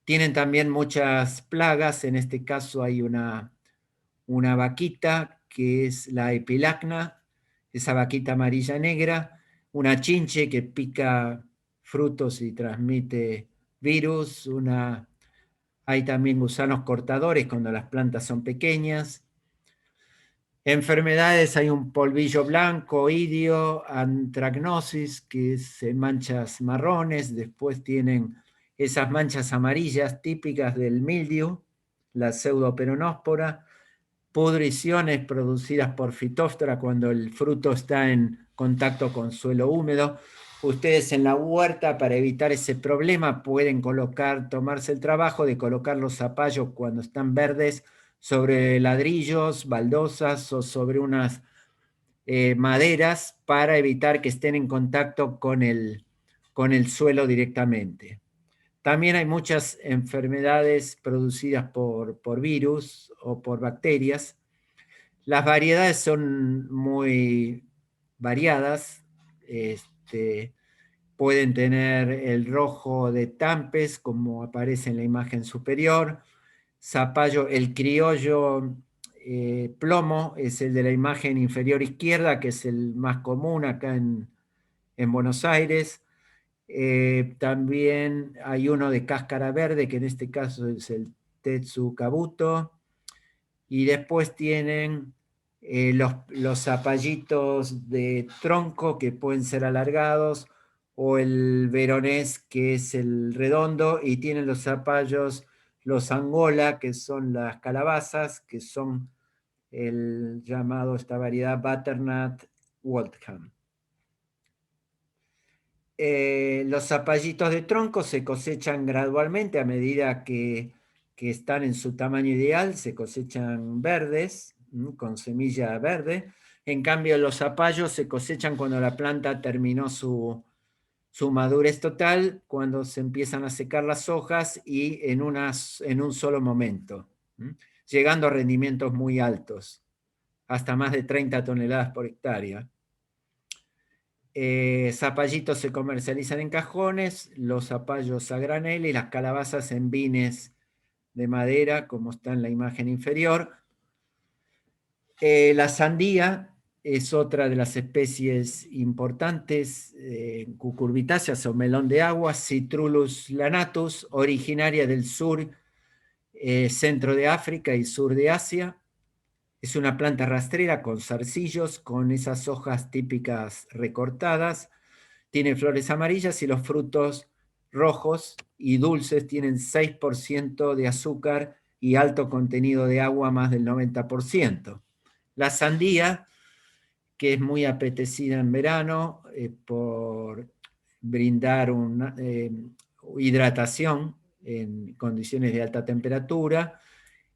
Tienen también muchas plagas. En este caso hay una vaquita que es la epilacna, esa vaquita amarilla negra, una chinche que pica frutos y transmite virus, hay también gusanos cortadores cuando las plantas son pequeñas. Enfermedades, hay un polvillo blanco, idio, antracnosis, que es manchas marrones. Después tienen esas manchas amarillas típicas del mildiu, la pseudoperonóspora, pudriciones producidas por Phytophthora cuando el fruto está en contacto con suelo húmedo. Ustedes en la huerta, para evitar ese problema, pueden tomarse el trabajo de colocar los zapallos cuando están verdes sobre ladrillos, baldosas o sobre unas maderas, para evitar que estén en contacto con el suelo directamente. También hay muchas enfermedades producidas por virus o por bacterias. Las variedades son muy variadas. Pueden tener el rojo de Tampes, como aparece en la imagen superior. Zapallo, el criollo plomo es el de la imagen inferior izquierda, que es el más común acá en Buenos Aires. También hay uno de cáscara verde, que en este caso es el Tetsu Kabuto. Y después tienen los zapallitos de tronco, que pueden ser alargados, o el veronés, que es el redondo, y tienen los zapallos, los angola, que son las calabazas, que son el llamado, esta variedad, Butternut Waltham. Los zapallitos de tronco se cosechan gradualmente a medida que están en su tamaño ideal, se cosechan verdes, con semilla verde. En cambio, los zapallos se cosechan cuando la planta terminó su madurez total, cuando se empiezan a secar las hojas y en un solo momento, llegando a rendimientos muy altos, hasta más de 30 toneladas por hectárea. Zapallitos se comercializan en cajones, los zapallos a granel y las calabazas en bines de madera, como está en la imagen inferior. La sandía es otra de las especies importantes, cucurbitáceas o melón de agua, Citrullus lanatus, originaria del sur, centro de África y sur de Asia. Es una planta rastrera con zarcillos, con esas hojas típicas recortadas. Tiene flores amarillas y los frutos rojos y dulces, tienen 6% de azúcar y alto contenido de agua, más del 90%. La sandía, que es muy apetecida en verano por brindar una hidratación en condiciones de alta temperatura,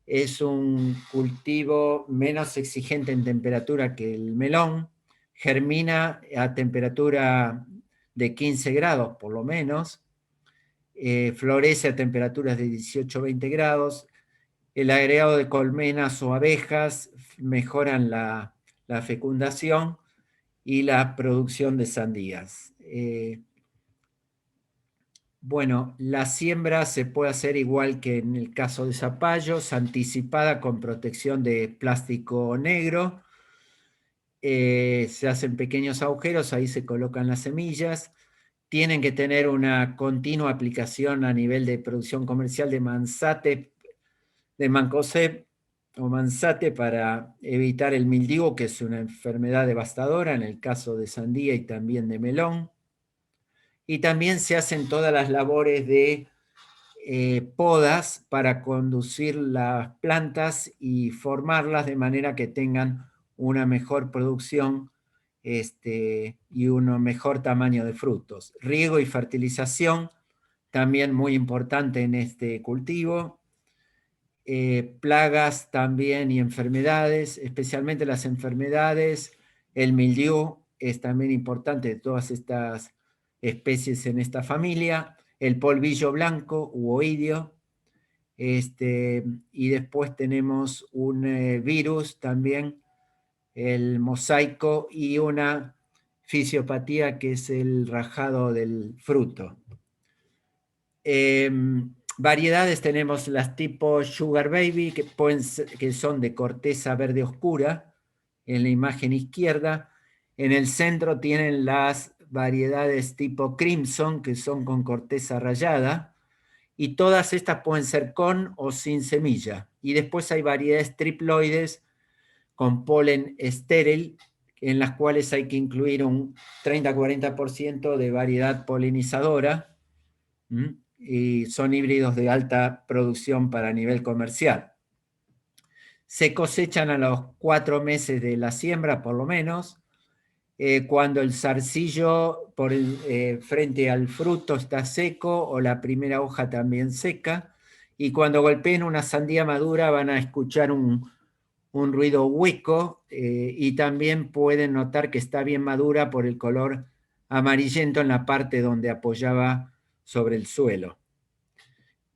es un cultivo menos exigente en temperatura que el melón, germina a temperatura de 15 grados por lo menos, florece a temperaturas de 18-20 grados, el agregado de colmenas o abejas mejoran la fecundación y la producción de sandías. Bueno, la siembra se puede hacer igual que en el caso de zapallos, anticipada con protección de plástico negro. Se hacen pequeños agujeros, ahí se colocan las semillas. Tienen que tener una continua aplicación a nivel de producción comercial de mancozeb o manzate para evitar el mildiu, que es una enfermedad devastadora en el caso de sandía y también de melón. Y también se hacen todas las labores de podas para conducir las plantas y formarlas de manera que tengan una mejor producción y un mejor tamaño de frutos. Riego y fertilización, también muy importante en este cultivo. Plagas también y enfermedades, especialmente las enfermedades. El mildiu es también importante de todas estas especies en esta familia. El polvillo blanco u oidio. Y después tenemos un virus también, el mosaico, y una fisiopatía que es el rajado del fruto. Variedades tenemos las tipo Sugar Baby, que son de corteza verde oscura, en la imagen izquierda. En el centro tienen las variedades tipo Crimson, que son con corteza rayada, y todas estas pueden ser con o sin semilla. Y después hay variedades triploides con polen estéril, en las cuales hay que incluir un 30-40% de variedad polinizadora, y son híbridos de alta producción para nivel comercial. Se cosechan a los 4 meses de la siembra, por lo menos, cuando el zarcillo frente al fruto está seco o la primera hoja también seca, y cuando golpeen una sandía madura van a escuchar un ruido hueco, y también pueden notar que está bien madura por el color amarillento en la parte donde apoyaba sobre el suelo.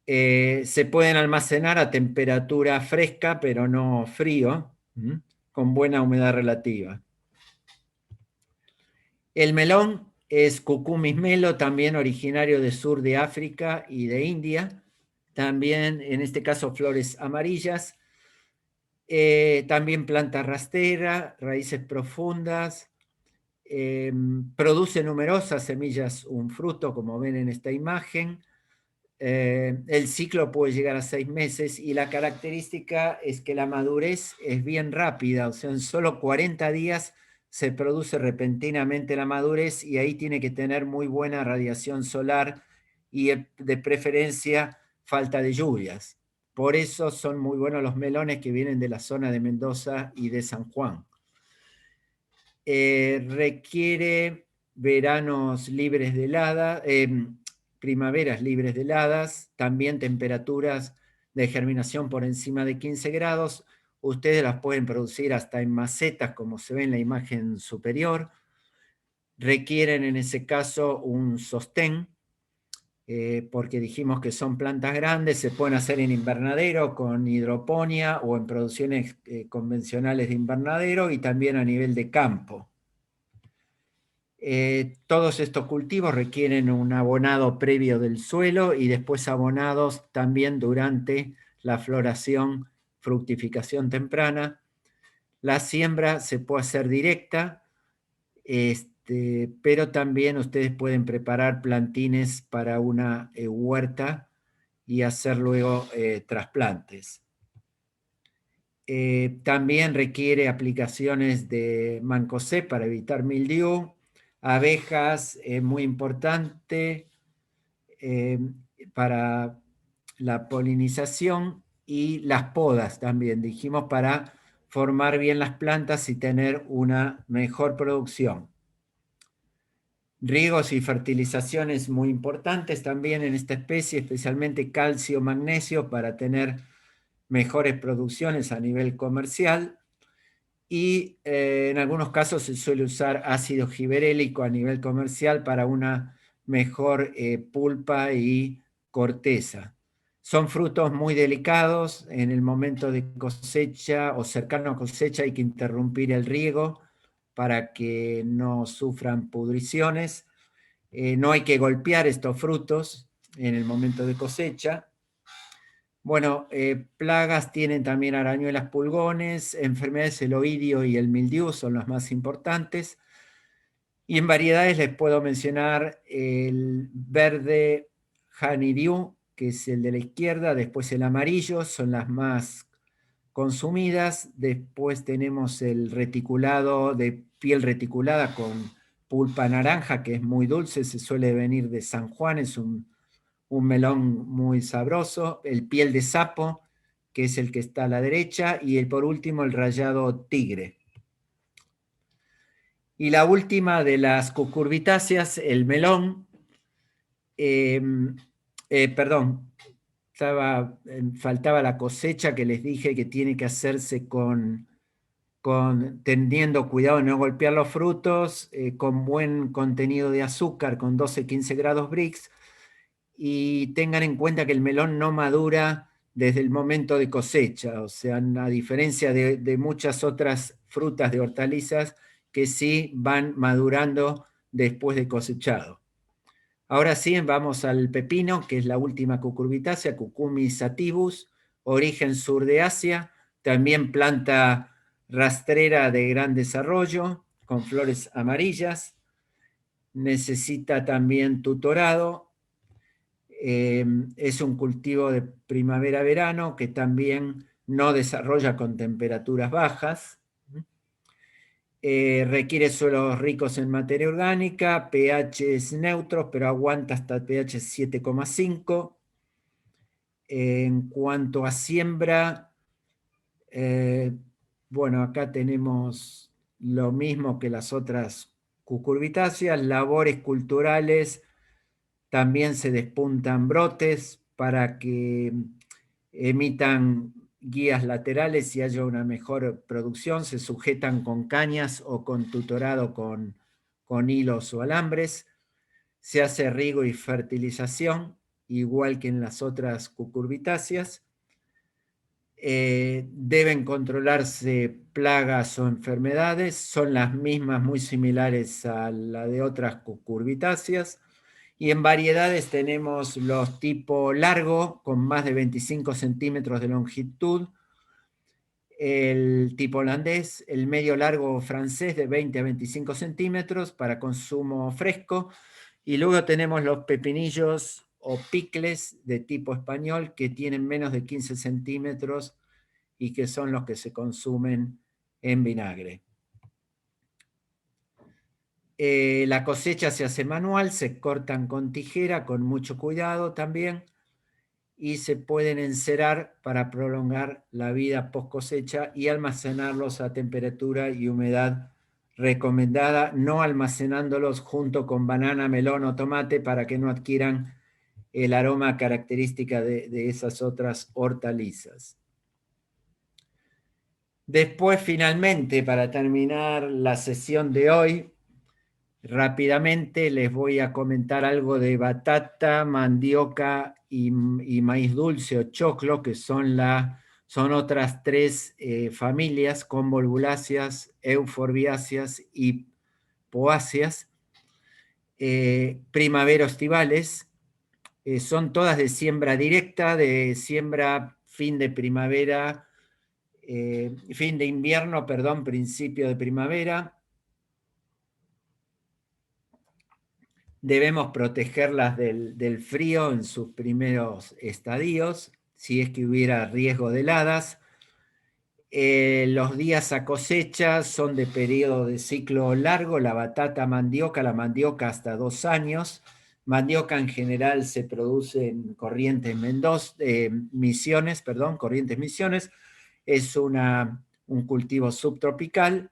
Se pueden almacenar a temperatura fresca, pero no frío, con buena humedad relativa. El melón es Cucumis melo, también originario del sur de África y de India. También, en este caso, flores amarillas. También planta rastera, raíces profundas. Produce numerosas semillas, un fruto, como ven en esta imagen. El ciclo puede llegar a 6 meses y la característica es que la madurez es bien rápida, o sea, en solo 40 días se produce repentinamente la madurez, y ahí tiene que tener muy buena radiación solar y de preferencia falta de lluvias. Por eso son muy buenos los melones que vienen de la zona de Mendoza y de San Juan. Requiere veranos libres de heladas, primaveras libres de heladas, también temperaturas de germinación por encima de 15 grados. Ustedes las pueden producir hasta en macetas, como se ve en la imagen superior. Requieren en ese caso un sostén, porque dijimos que son plantas grandes, se pueden hacer en invernadero con hidroponía o en producciones convencionales de invernadero y también a nivel de campo. Todos estos cultivos requieren un abonado previo del suelo y después abonados también durante la floración, fructificación temprana. La siembra se puede hacer directa, pero también ustedes pueden preparar plantines para una huerta y hacer luego trasplantes. También requiere aplicaciones de mancozeb para evitar mildiu, abejas, muy importante para la polinización, y las podas también, dijimos, para formar bien las plantas y tener una mejor producción. Riegos y fertilizaciones muy importantes también en esta especie, especialmente calcio, magnesio, para tener mejores producciones a nivel comercial. Y en algunos casos se suele usar ácido giberélico a nivel comercial para una mejor pulpa y corteza. Son frutos muy delicados. En el momento de cosecha o cercano a cosecha hay que interrumpir el riego para que no sufran pudriciones. No hay que golpear estos frutos en el momento de cosecha. Bueno, plagas tienen también arañuelas, pulgones, enfermedades, el oidio y el mildiu son las más importantes. Y en variedades les puedo mencionar el verde honeydew, que es el de la izquierda, después el amarillo, son las más consumidas. Después tenemos el reticulado de piel reticulada con pulpa naranja, que es muy dulce, se suele venir de San Juan, es un melón muy sabroso. El piel de sapo, que es el que está a la derecha, y por último el rayado tigre. Y la última de las cucurbitáceas, el melón. Perdón, faltaba la cosecha, que les dije que tiene que hacerse teniendo cuidado de no golpear los frutos, con buen contenido de azúcar, con 12-15 grados Brix, y tengan en cuenta que el melón no madura desde el momento de cosecha, o sea, a diferencia de muchas otras frutas de hortalizas que sí van madurando después de cosechado. Ahora sí, vamos al pepino, que es la última cucurbitácea, Cucumis sativus, origen sur de Asia, también planta rastrera de gran desarrollo, con flores amarillas. Necesita también tutorado. Es un cultivo de primavera-verano que también no desarrolla con temperaturas bajas. Requiere suelos ricos en materia orgánica, pHs neutros, pero aguanta hasta pH 7,5. En cuanto a siembra, bueno, acá tenemos lo mismo que las otras cucurbitáceas, labores culturales. También se despuntan brotes para que emitan guías laterales y haya una mejor producción. Se sujetan con cañas o con tutorado con hilos o alambres. Se hace riego y fertilización, igual que en las otras cucurbitáceas. Deben controlarse plagas o enfermedades. Son las mismas, muy similares a la de otras cucurbitáceas. Y en variedades tenemos los tipo largo, con más de 25 centímetros de longitud, el tipo holandés, el medio largo francés de 20 a 25 centímetros para consumo fresco, y luego tenemos los pepinillos o picles de tipo español, que tienen menos de 15 centímetros y que son los que se consumen en vinagre. La cosecha se hace manual, se cortan con tijera, con mucho cuidado también, y se pueden encerar para prolongar la vida post cosecha y almacenarlos a temperatura y humedad recomendada no almacenándolos junto con banana, melón o tomate para que no adquieran el aroma característica de esas otras hortalizas. Después, finalmente, para terminar la sesión de hoy, rápidamente les voy a comentar algo de batata, mandioca y maíz dulce o choclo, que son otras tres familias convolvuláceas, euforbiáceas y poáceas, primavero-estivales. Son todas de siembra directa, de siembra fin de primavera, fin de invierno, perdón, principio de primavera. Debemos protegerlas del frío en sus primeros estadios, si es que hubiera riesgo de heladas. Los días a cosecha son de periodo de ciclo largo, la mandioca hasta 2 años. Mandioca en general se produce en Corrientes Misiones, es un cultivo subtropical.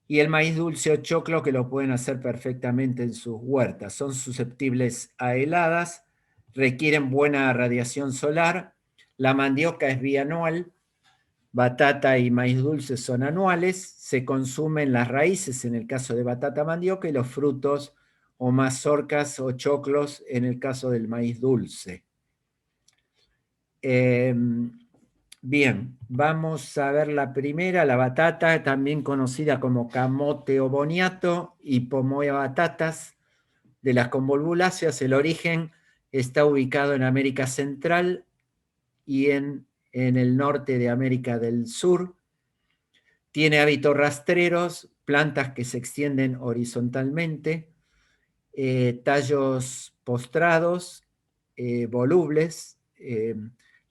Y el maíz dulce o choclo, que lo pueden hacer perfectamente en sus huertas. Son susceptibles a heladas, requieren buena radiación solar. La mandioca es bianual, batata y maíz dulce son anuales, se consumen las raíces en el caso de batata mandioca y los frutos o mazorcas o choclos en el caso del maíz dulce. Bien, vamos a ver la primera, la batata, también conocida como camote o boniato y pomoea batatas de las convolvuláceas. El origen está ubicado en América Central y en el norte de América del Sur. Tiene hábitos rastreros, plantas que se extienden horizontalmente, tallos postrados, volubles,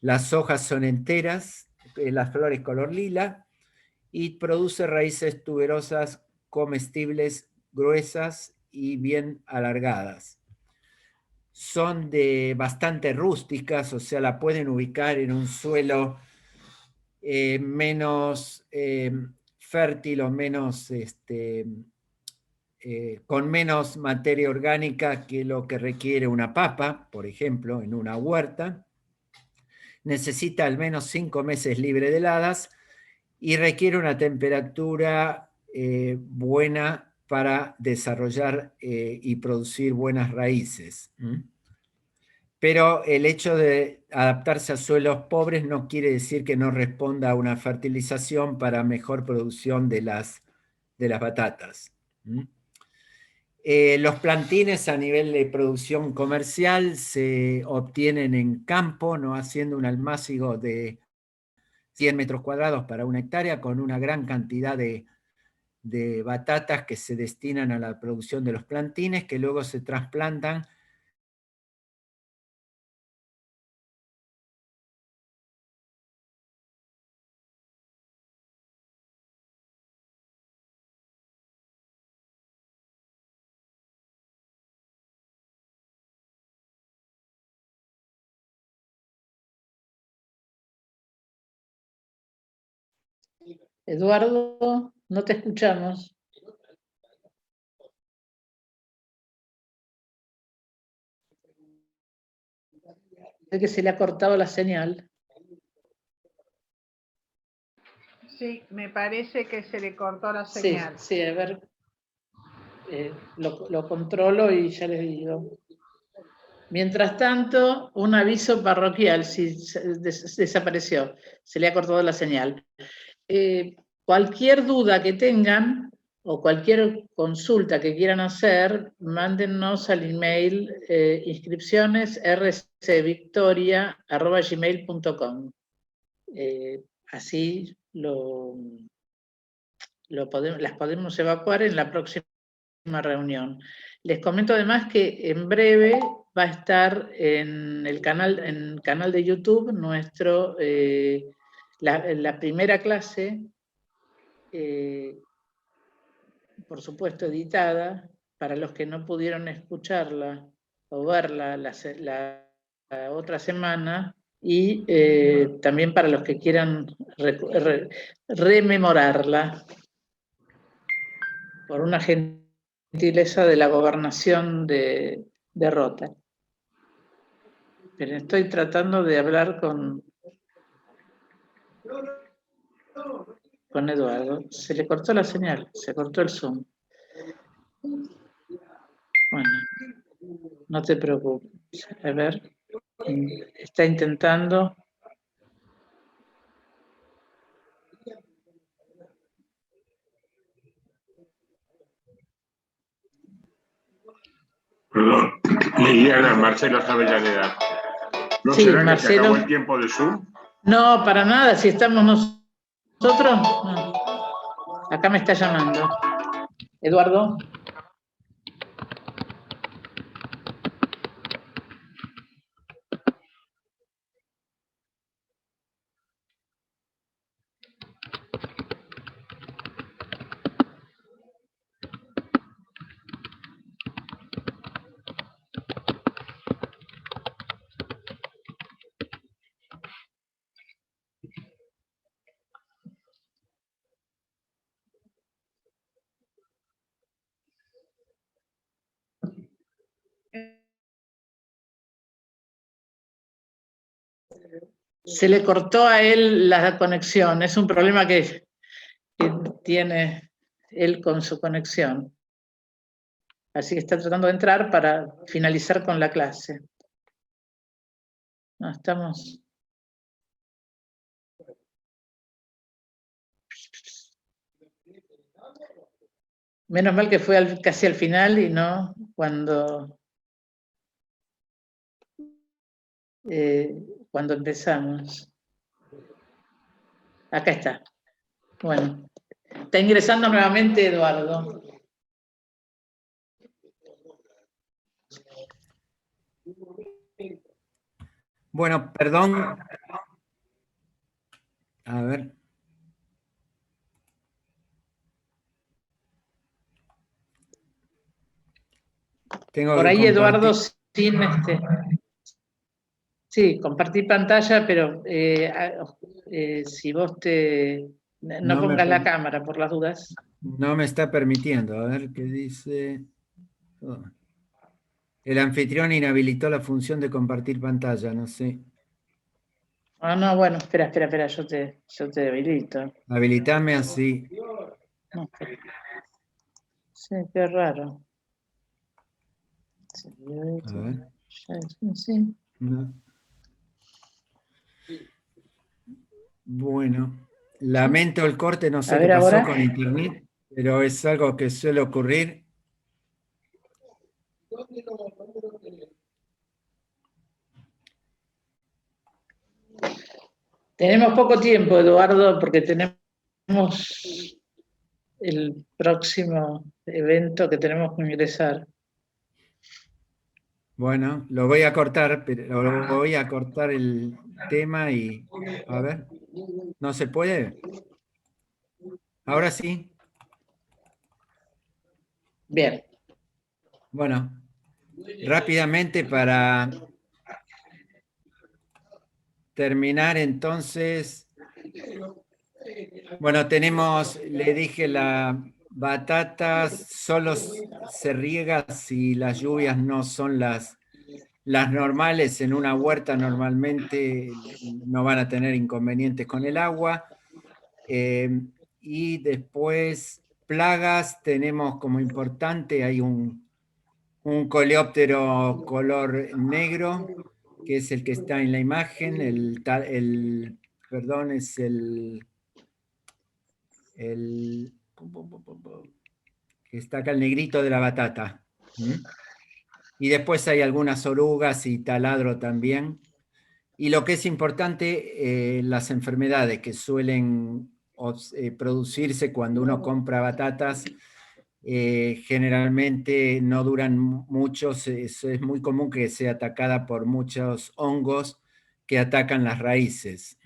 las hojas son enteras, las flores color lila, y produce raíces tuberosas comestibles, gruesas y bien alargadas. Son bastante rústicas, o sea, la pueden ubicar en un suelo menos fértil o menos con menos materia orgánica que lo que requiere una papa, por ejemplo, en una huerta. Necesita al menos 5 meses libre de heladas y requiere una temperatura buena para desarrollar y producir buenas raíces. Pero el hecho de adaptarse a suelos pobres no quiere decir que no responda a una fertilización para mejor producción de las batatas. Los plantines a nivel de producción comercial se obtienen en campo, no haciendo un almácigo de 100 metros cuadrados para 1 hectárea, con una gran cantidad de batatas que se destinan a la producción de los plantines, que luego se trasplantan Eduardo, no te escuchamos. Es que se le ha cortado la señal. Sí, me parece que se le cortó la señal. Sí, a ver, lo controlo y ya les digo. Mientras tanto, un aviso parroquial, si desapareció, se le ha cortado la señal. Cualquier duda que tengan o cualquier consulta que quieran hacer, mándennos al email inscripciones@gmail.com. Así las podemos evacuar en la próxima reunión. Les comento además que en breve va a estar en el canal de YouTube nuestro la primera clase, por supuesto editada, para los que no pudieron escucharla o verla la otra semana, y también para los que quieran rememorarla. por una gentileza de la gobernación de Rota. Pero estoy tratando de hablar con Eduardo. Se le cortó la señal, se cortó el Zoom. Bueno, no te preocupes. A ver, está intentando. Perdón, Liliana, Marcelo Avellaneda. ¿No Sí, será que Marcelo. se acabó el tiempo de Zoom? No, para nada, si estamos nosotros. No. Acá me está llamando. Eduardo. Se le cortó a él la conexión. Es un problema que tiene él con su conexión. Así que está tratando de entrar para finalizar con la clase. No, estamos... Menos mal que fue casi al final y no cuando empezamos. Acá está. Bueno, está ingresando nuevamente Eduardo. Bueno, perdón. A ver. Tengo Por que ahí Eduardo compartir. sin Sí, compartir pantalla, pero si vos no pongas la cámara por las dudas. No me está permitiendo. A ver qué dice. Oh. El anfitrión inhabilitó la función de compartir pantalla, no sé. Ah, no, bueno, espera, yo te habilito. Habilitame así. No, sí, qué raro. A ver. Sí. No. Bueno, lamento el corte, no sé qué pasó con internet, pero es algo que suele ocurrir. Tenemos poco tiempo, Eduardo, porque tenemos el próximo evento que tenemos que ingresar. Bueno, lo voy a cortar, pero lo voy a cortar el tema y a ver, ¿no se puede? Ahora sí. Bien. Bueno, rápidamente para terminar entonces. Bueno, tenemos, le dije, la batata solo se riega si las lluvias no son las normales. En una huerta normalmente no van a tener inconvenientes con el agua. Y después, plagas, tenemos como importante, hay un coleóptero color negro, que es el que está en la imagen, perdón, es el que está acá el negrito de la batata. Y después hay algunas orugas y taladro también. Y lo que es importante, las enfermedades que suelen producirse cuando uno compra batatas, generalmente no duran mucho. Es muy común que sea atacada por muchos hongos que atacan las raíces.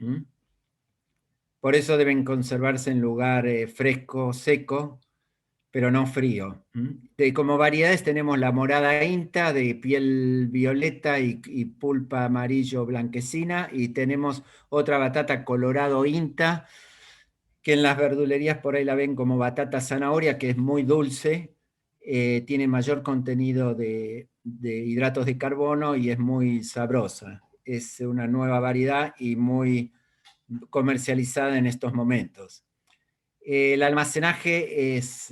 Por eso deben conservarse en lugar fresco, seco, pero no frío. Como variedades tenemos la morada INTA de piel violeta y pulpa amarillo blanquecina, y tenemos otra batata colorado INTA que en las verdulerías por ahí la ven como batata zanahoria, que es muy dulce, tiene mayor contenido de hidratos de carbono y es muy sabrosa. Es una nueva variedad y muy comercializada en estos momentos. El almacenaje es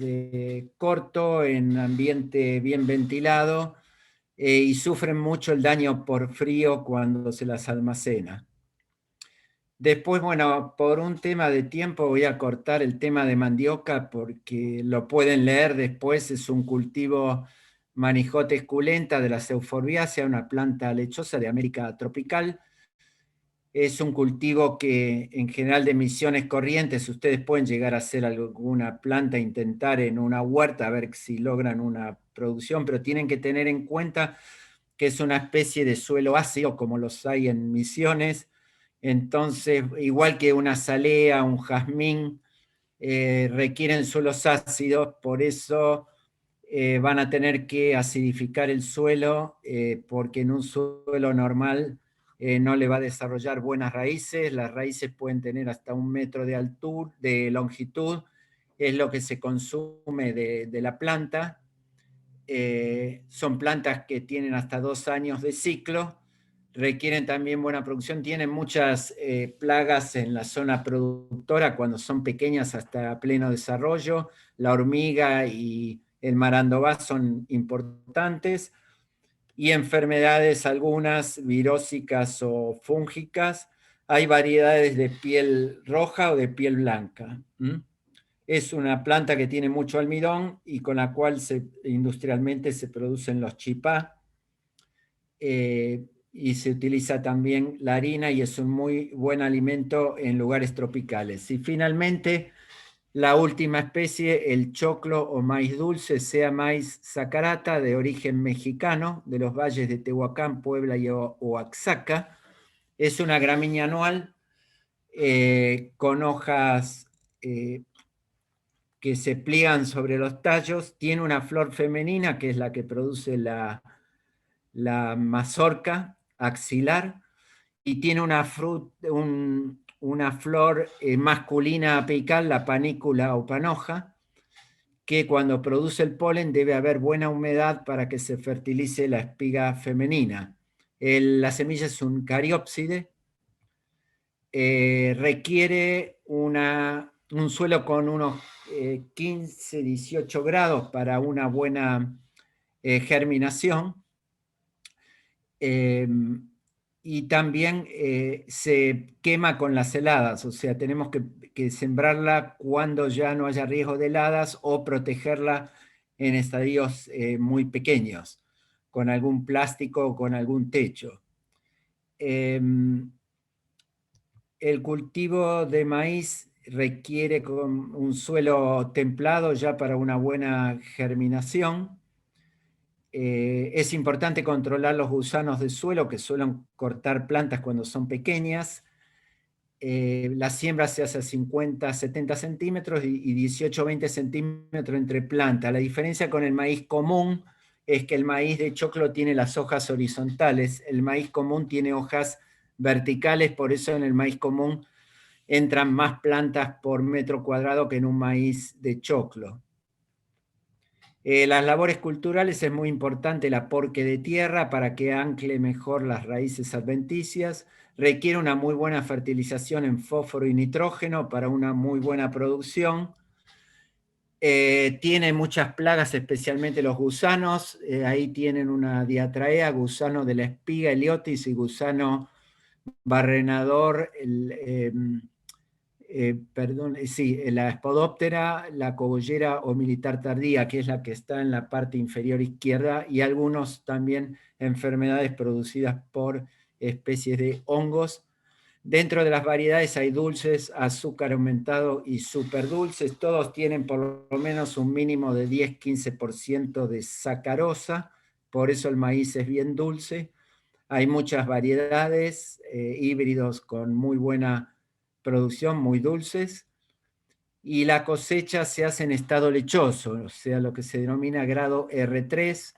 corto, en ambiente bien ventilado, y sufren mucho el daño por frío cuando se las almacena. Después, bueno, por un tema de tiempo voy a cortar el tema de mandioca porque lo pueden leer después. Es un cultivo Manijote esculenta de la Euphorbiaceae, una planta lechosa de América tropical. Es un cultivo que en general de emisiones corrientes ustedes pueden llegar a hacer alguna planta, intentar en una huerta a ver si logran una producción, pero tienen que tener en cuenta que es una especie de suelo ácido como los hay en Misiones. Entonces, igual que una azalea, un jazmín, requieren suelos ácidos, por eso van a tener que acidificar el suelo, porque en un suelo normal no le va a desarrollar buenas raíces. Las raíces pueden tener hasta 1 metro de altura, de longitud, es lo que se consume de la planta. Son plantas que tienen hasta 2 años de ciclo, requieren también buena producción, tienen muchas plagas en la zona productora cuando son pequeñas hasta pleno desarrollo. La hormiga y el marandobá son importantes, y enfermedades algunas virósicas o fúngicas. Hay variedades de piel roja o de piel blanca. Es una planta que tiene mucho almidón y con la cual industrialmente se producen los chipá, y se utiliza también la harina y es un muy buen alimento en lugares tropicales. Y finalmente, la última especie, el choclo o maíz dulce, sea maíz zacarata, de origen mexicano, de los valles de Tehuacán, Puebla y Oaxaca. Es una gramínea anual con hojas que se pliegan sobre los tallos. Tiene una flor femenina, que es la que produce la mazorca axilar, y tiene una flor masculina apical, la panícula o panoja, que cuando produce el polen debe haber buena humedad para que se fertilice la espiga femenina. La semilla es un cariópside, requiere un suelo con unos 15, 18 grados para una buena germinación. Y también se quema con las heladas, o sea, tenemos que sembrarla cuando ya no haya riesgo de heladas o protegerla en estadios muy pequeños, con algún plástico o con algún techo. El cultivo de maíz requiere un suelo templado ya para una buena germinación. Es importante controlar los gusanos de suelo que suelen cortar plantas cuando son pequeñas. La siembra se hace a 50, 70 centímetros y 18, 20 centímetros entre plantas. La diferencia con el maíz común es que el maíz de choclo tiene las hojas horizontales, el maíz común tiene hojas verticales, por eso en el maíz común entran más plantas por metro cuadrado que en un maíz de choclo. Las labores culturales es muy importante el aporte de tierra para que ancle mejor las raíces adventicias. Requiere una muy buena fertilización en fósforo y nitrógeno para una muy buena producción. Tiene muchas plagas, especialmente los gusanos. Ahí tienen una diatraea, gusano de la espiga, heliotis, y gusano barrenador, la espodóptera, la cogollera o militar tardía, que es la que está en la parte inferior izquierda, y algunos también enfermedades producidas por especies de hongos. Dentro de las variedades hay dulces, azúcar aumentado y superdulces. Todos tienen por lo menos un mínimo de 10-15% de sacarosa, por eso el maíz es bien dulce. Hay muchas variedades, híbridos con muy buena producción, muy dulces, y la cosecha se hace en estado lechoso, o sea, lo que se denomina grado R3,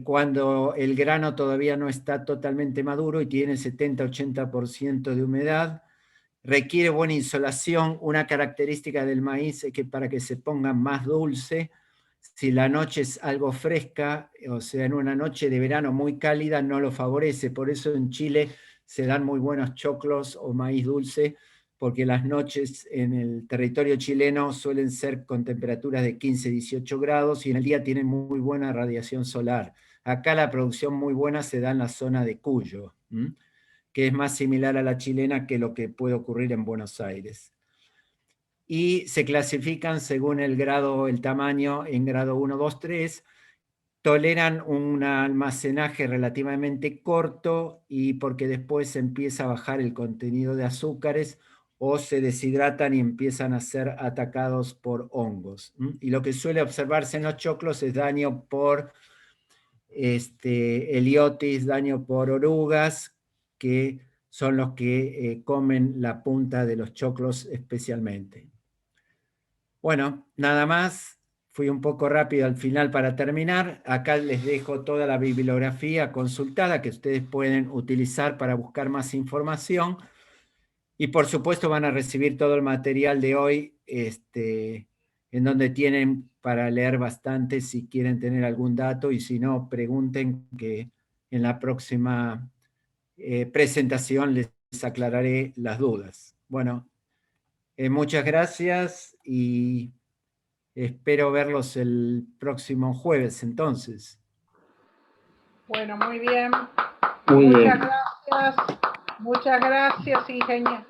cuando el grano todavía no está totalmente maduro y tiene 70-80% de humedad, requiere buena insolación. Una característica del maíz es que para que se ponga más dulce, si la noche es algo fresca, o sea, en una noche de verano muy cálida, no lo favorece. Por eso en Chile se dan muy buenos choclos o maíz dulce, porque las noches en el territorio chileno suelen ser con temperaturas de 15, 18 grados y en el día tienen muy buena radiación solar. Acá la producción muy buena se da en la zona de Cuyo, que es más similar a la chilena que lo que puede ocurrir en Buenos Aires. Y se clasifican según el grado, el tamaño, en grado 1, 2, 3, toleran un almacenaje relativamente corto y porque después empieza a bajar el contenido de azúcares o se deshidratan y empiezan a ser atacados por hongos. Y lo que suele observarse en los choclos es daño por heliotis, daño por orugas, que son los que comen la punta de los choclos especialmente. Bueno, nada más. Fui un poco rápido al final para terminar. Acá les dejo toda la bibliografía consultada que ustedes pueden utilizar para buscar más información. Y por supuesto van a recibir todo el material de hoy, en donde tienen para leer bastante si quieren tener algún dato, y si no, pregunten, que en la próxima presentación les aclararé las dudas. Bueno, muchas gracias y espero verlos el próximo jueves, entonces. Bueno, muy bien. Muy bien. Muchas gracias, ingeniero.